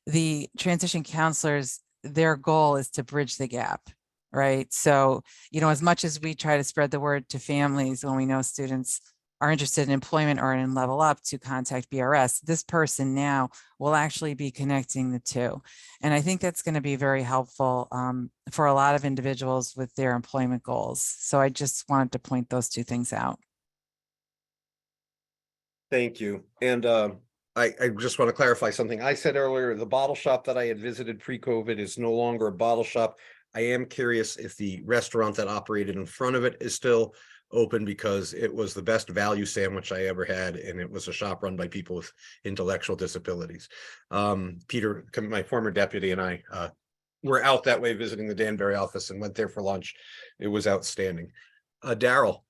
the transition counselors, their goal is to bridge the gap, right? So, as much as we try to spread the word to families when we know students are interested in employment or in Level Up to contact BRS, this person now will actually be connecting the two. And I think that's going to be very helpful for a lot of individuals with their employment goals. So I just wanted to point those two things out. Thank you. And I just want to clarify something I said earlier. The bottle shop that I had visited pre-COVID is no longer a bottle shop. I am curious if the restaurant that operated in front of it is still open, because it was the best value sandwich I ever had, and it was a shop run by people with intellectual disabilities. Peter, my former deputy, and I were out that way visiting the Danbury office and went there for lunch. It was outstanding. Darrell.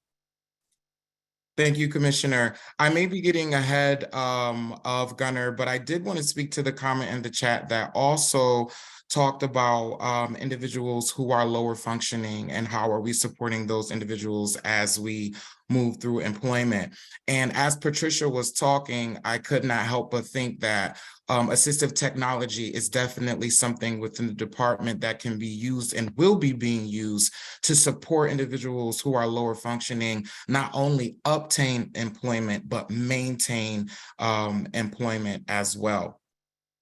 Thank you, Commissioner. I may be getting ahead of Gunnar, but I did want to speak to the comment in the chat that also talked about individuals who are lower functioning and how are we supporting those individuals as we move through employment. And as Patricia was talking, I could not help but think that assistive technology is definitely something within the department that can be used and will be being used to support individuals who are lower functioning, not only obtain employment, but maintain employment as well.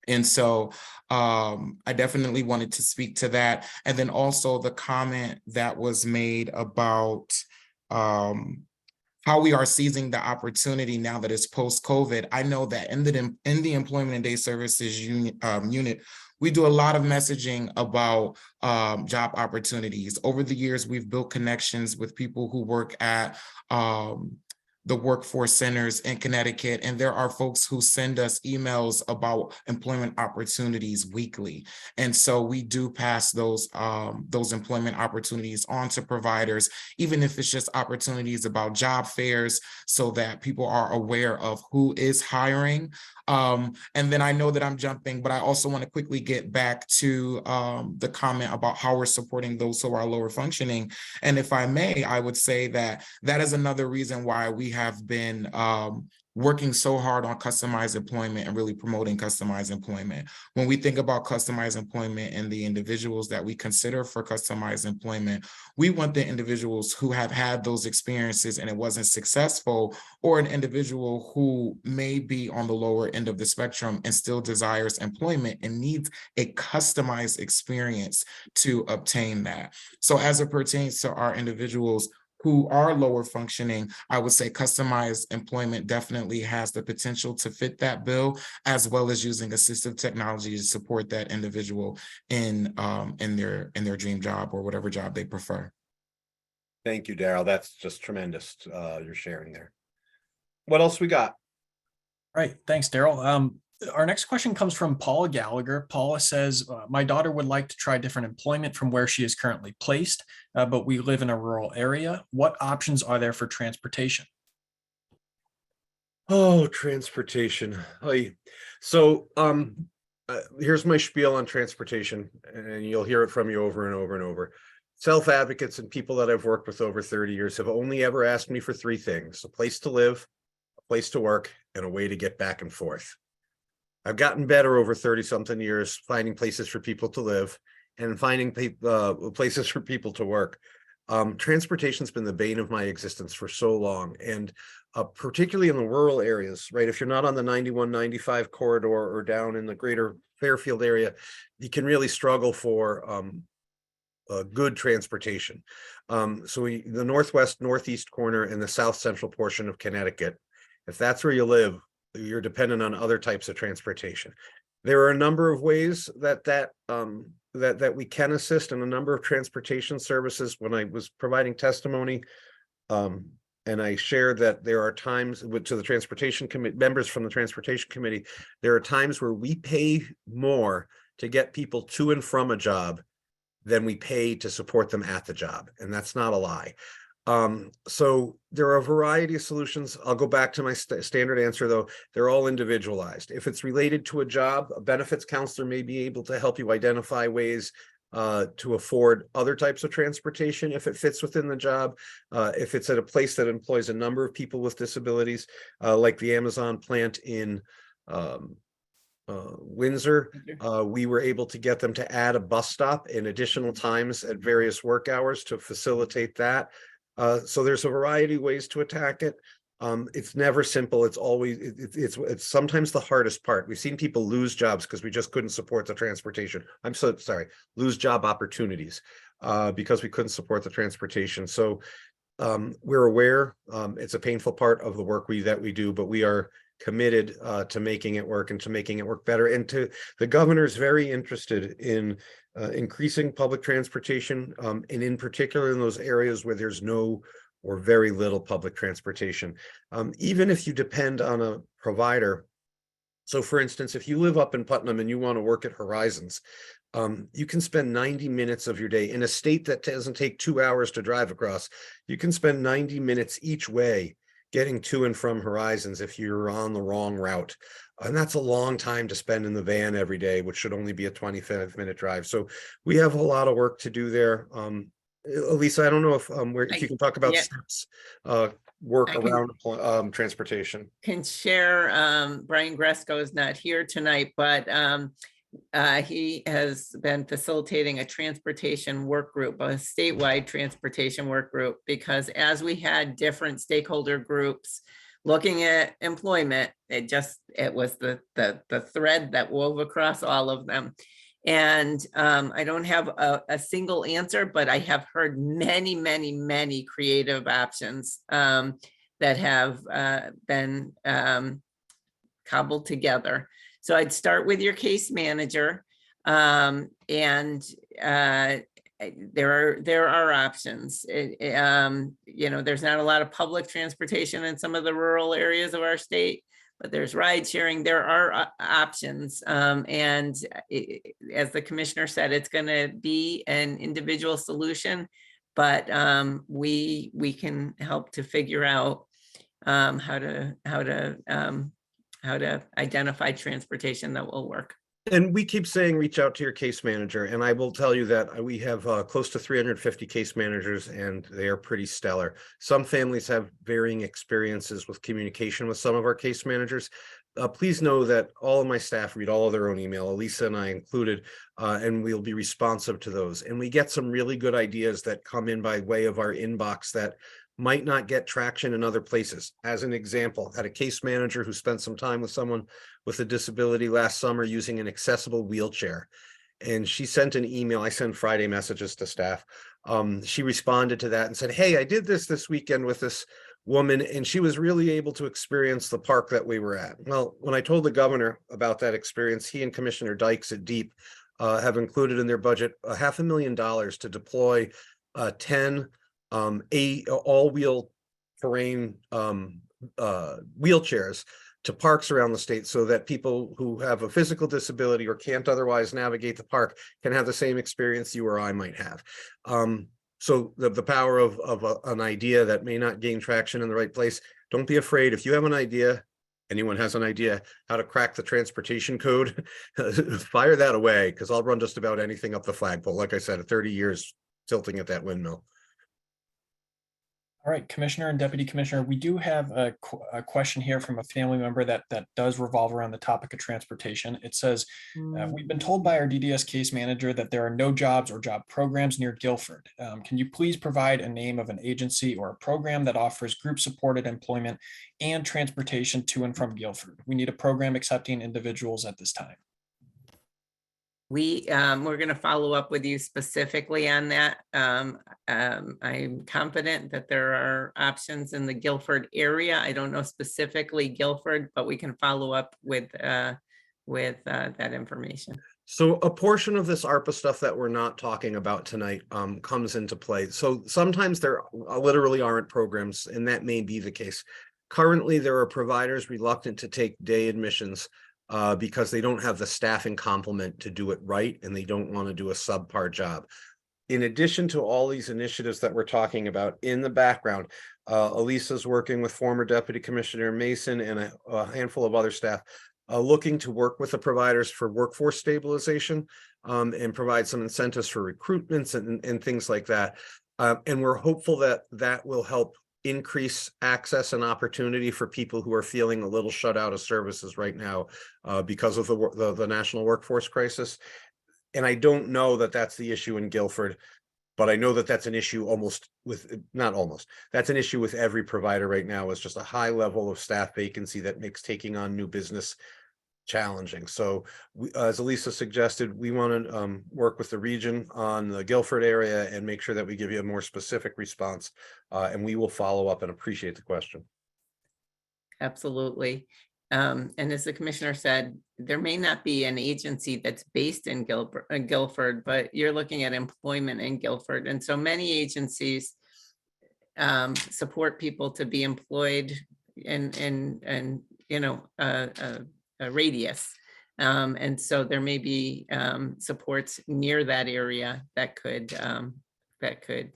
And so I definitely wanted to speak to that. And then also the comment that was made about how we are seizing the opportunity now that it's post-COVID. I know that in the Employment and Day Services unit, we do a lot of messaging about job opportunities. Over the years, we've built connections with people who work at the workforce centers in Connecticut, and there are folks who send us emails about employment opportunities weekly. And so we do pass those employment opportunities on to providers, even if it's just opportunities about job fairs, so that people are aware of who is hiring. And then I know that I'm jumping, but I also want to quickly get back to the comment about how we're supporting those who are lower functioning. And if I may, I would say that that is another reason why we have been working so hard on customized employment and really promoting customized employment. When we think about customized employment and the individuals that we consider for customized employment, we want the individuals who have had those experiences and it wasn't successful, or an individual who may be on the lower end of the spectrum and still desires employment and needs a customized experience to obtain that. So as it pertains to our individuals who are lower functioning, I would say customized employment definitely has the potential to fit that bill, as well as using assistive technology to support that individual in their dream job or whatever job they prefer. Thank you, Darrell. That's just tremendous. You're sharing there. What else we got? Right. Thanks, Darrell. Our next question comes from Paula Gallagher. Paula says, my daughter would like to try different employment from where she is currently placed, but we live in a rural area. What options are there for transportation? Oh, transportation. So here's my spiel on transportation, and you'll hear it from me over and over and over. Self-advocates and people that I've worked with over 30 years have only ever asked me for three things: a place to live, a place to work, and a way to get back and forth. I've gotten better over 30-something years finding places for people to live and finding places for people to work. Transportation's been the bane of my existence for so long, and particularly in the rural areas, right? If you're not on the 91-95 corridor or down in the greater Fairfield area, you can really struggle for good transportation. So the northwest, northeast corner and the south central portion of Connecticut, if that's where you live, you're dependent on other types of transportation. There are a number of ways that we can assist in a number of transportation services. When I was providing testimony, and I shared that there are times to the transportation committee members from the transportation committee, there are times where we pay more to get people to and from a job than we pay to support them at the job, and that's not a lie. So there are a variety of solutions. I'll go back to my standard answer, though. They're all individualized. If it's related to a job, a benefits counselor may be able to help you identify ways to afford other types of transportation if it fits within the job. If it's at a place that employs a number of people with disabilities, like the Amazon plant in Windsor, we were able to get them to add a bus stop in additional times at various work hours to facilitate that. So there's a variety of ways to attack it. It's never simple. It's always, it's sometimes the hardest part. We've seen people lose jobs because we just couldn't support the transportation. I'm so sorry, lose job opportunities because we couldn't support the transportation. So we're aware it's a painful part of the work that we do, but we are committed to making it work and to making it work better. And the governor's very interested in increasing public transportation, and in particular in those areas where there's no or very little public transportation. Even if you depend on a provider. So for instance, if you live up in Putnam and you want to work at Horizons, you can spend 90 minutes of your day in a state that doesn't take 2 hours to drive across. You can spend 90 minutes each way getting to and from Horizons if you're on the wrong route. And that's a long time to spend in the van every day, which should only be a 25-minute drive. So we have a lot of work to do there. Elisa, I don't know if you can talk about steps, work around transportation. Can share, Brian Gresco is not here tonight, but he has been facilitating a transportation work group, a statewide transportation work group, because as we had different stakeholder groups looking at employment, it was the thread that wove across all of them. And I don't have a single answer, but I have heard many, many, many creative options that have been cobbled together. So I'd start with your case manager, and there are options. There's not a lot of public transportation in some of the rural areas of our state, but there's ride sharing. There are options, and as the commissioner said, it's going to be an individual solution, but we can help to figure out how to identify transportation that will work. And we keep saying, reach out to your case manager. And I will tell you that we have close to 350 case managers, and they are pretty stellar. Some families have varying experiences with communication with some of our case managers. Please know that all of my staff read all of their own email, Elisa and I included, and we'll be responsive to those. And we get some really good ideas that come in by way of our inbox that might not get traction in other places. As an example, had a case manager who spent some time with someone with a disability last summer using an accessible wheelchair. And she sent an email. I send Friday messages to staff. She responded to that and said, hey, I did this weekend with this woman, and she was really able to experience the park that we were at. Well, when I told the governor about that experience, he and Commissioner Dykes at DEEP have included in their budget $500,000 to deploy 10 all-wheel terrain wheelchairs to parks around the state, so that people who have a physical disability or can't otherwise navigate the park can have the same experience you or I might have. So the power of an idea that may not gain traction in the right place, don't be afraid. If you have an idea, anyone has an idea how to crack the transportation code, fire that away, because I'll run just about anything up the flagpole. Like I said, 30 years tilting at that windmill. All right, Commissioner and Deputy Commissioner, we do have a question here from a family member that does revolve around the topic of transportation. It says, we've been told by our DDS case manager that there are no jobs or job programs near Guilford. Can you please provide a name of an agency or a program that offers group-supported employment and transportation to and from Guilford? We need a program accepting individuals at this time. We're going to follow up with you specifically on that. I'm confident that there are options in the Guilford area. I don't know specifically Guilford, but we can follow up with that information. So a portion of this ARPA stuff that we're not talking about tonight comes into play. So sometimes there literally aren't programs, and that may be the case. Currently, there are providers reluctant to take day admissions because they don't have the staffing complement to do it right, and they don't want to do a subpar job. In addition to all these initiatives that we're talking about in the background, Elisa's working with former Deputy Commissioner Mason and a handful of other staff looking to work with the providers for workforce stabilization and provide some incentives for recruitments and things like that. And we're hopeful that that will help increase access and opportunity for people who are feeling a little shut out of services right now because of the national workforce crisis. And I don't know that that's the issue in Guilford, but I know that that's an issue that's an issue with every provider right now. Is just a high level of staff vacancy that makes taking on new business challenging. So as Elisa suggested, we want to work with the region on the Guilford area and make sure that we give you a more specific response, and we will follow up and appreciate the question. Absolutely. And as the commissioner said, there may not be an agency that's based in Guilford, but you're looking at employment in Guilford. And so many agencies support people to be employed in a radius. And so there may be supports near that area that could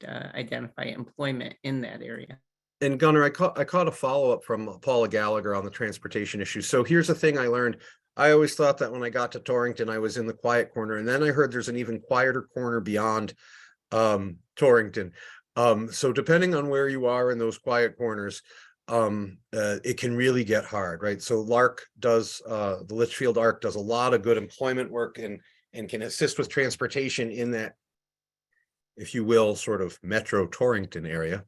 identify employment in that area. And Gunnar, I caught a follow-up from Paula Gallagher on the transportation issue. So here's the thing I learned. I always thought that when I got to Torrington, I was in the quiet corner, and then I heard there's an even quieter corner beyond Torrington. So depending on where you are in those quiet corners, it can really get hard, right? So LARC does, the Litchfield ARC does a lot of good employment work and can assist with transportation in that, if you will, sort of metro Torrington area.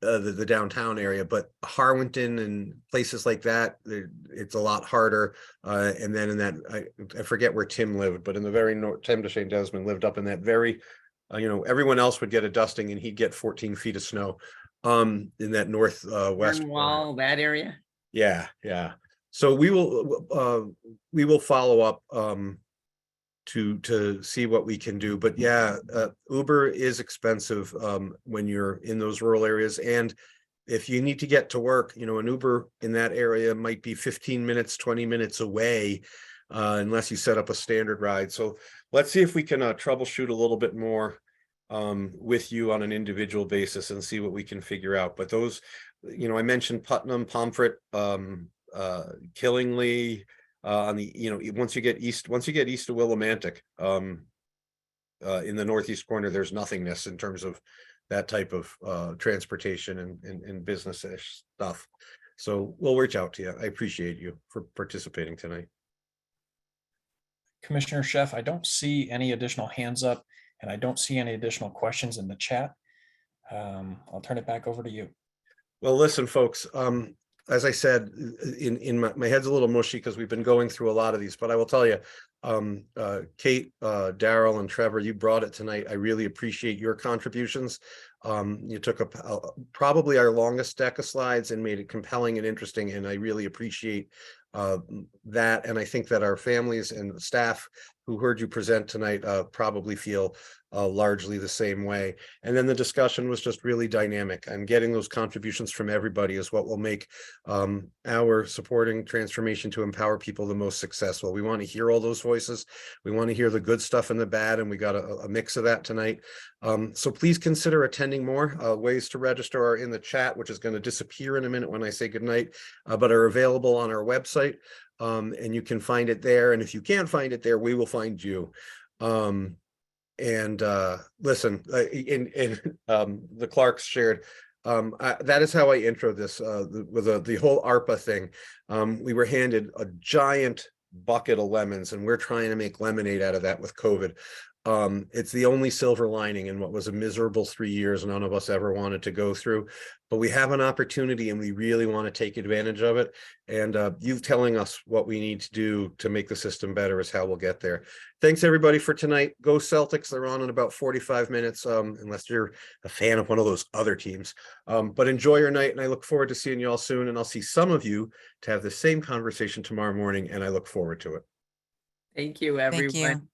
The downtown area, but Harwinton and places like that, it's a lot harder. And then in that, I forget where Tim lived, but in the very north, Tim DeShane Desmond lived up in that very, everyone else would get a dusting and he'd get 14 feet of snow in that northwest wall, that area. Yeah. So we will follow up to see what we can do. But yeah, Uber is expensive when you're in those rural areas. And if you need to get to work, an Uber in that area might be 15 minutes, 20 minutes away, unless you set up a standard ride. So let's see if we can troubleshoot a little bit more with you on an individual basis and see what we can figure out. But those, I mentioned Putnam, Pomfret, Killingly, on the, once you get east of Willimantic, in the northeast corner, there's nothingness in terms of that type of transportation and business-ish stuff. So we'll reach out to you. I appreciate you for participating tonight. Commissioner Sheff, I don't see any additional hands up and I don't see any additional questions in the chat. I'll turn it back over to you. Well, listen, folks, as I said, in my head's a little mushy because we've been going through a lot of these, but I will tell you, Kate, Darrell, and Trevor, you brought it tonight. I really appreciate your contributions. You took probably our longest deck of slides and made it compelling and interesting, and I really appreciate that. And I think that our families and staff who heard you present tonight probably feel largely the same way. And then the discussion was just really dynamic, and getting those contributions from everybody is what will make our supporting transformation to empower people the most successful. We want to hear all those voices. We want to hear the good stuff and the bad, and we got a mix of that tonight. So please consider attending more. Ways to register are in the chat, which is going to disappear in a minute when I say goodnight, but are available on our website. And you can find it there. And if you can't find it there, we will find you. Listen, the Clarks shared, that is how I intro this with the whole ARPA thing. We were handed a giant bucket of lemons, and we're trying to make lemonade out of that with COVID. It's the only silver lining in what was a miserable 3 years none of us ever wanted to go through, but we have an opportunity and we really want to take advantage of it. And you telling us what we need to do to make the system better is how we'll get there. Thanks everybody for tonight. Go Celtics. They're on in about 45 minutes, unless you're a fan of one of those other teams. But enjoy your night, and I look forward to seeing you all soon. And I'll see some of you to have the same conversation tomorrow morning, and I look forward to it. Thank you, everyone. Thank you.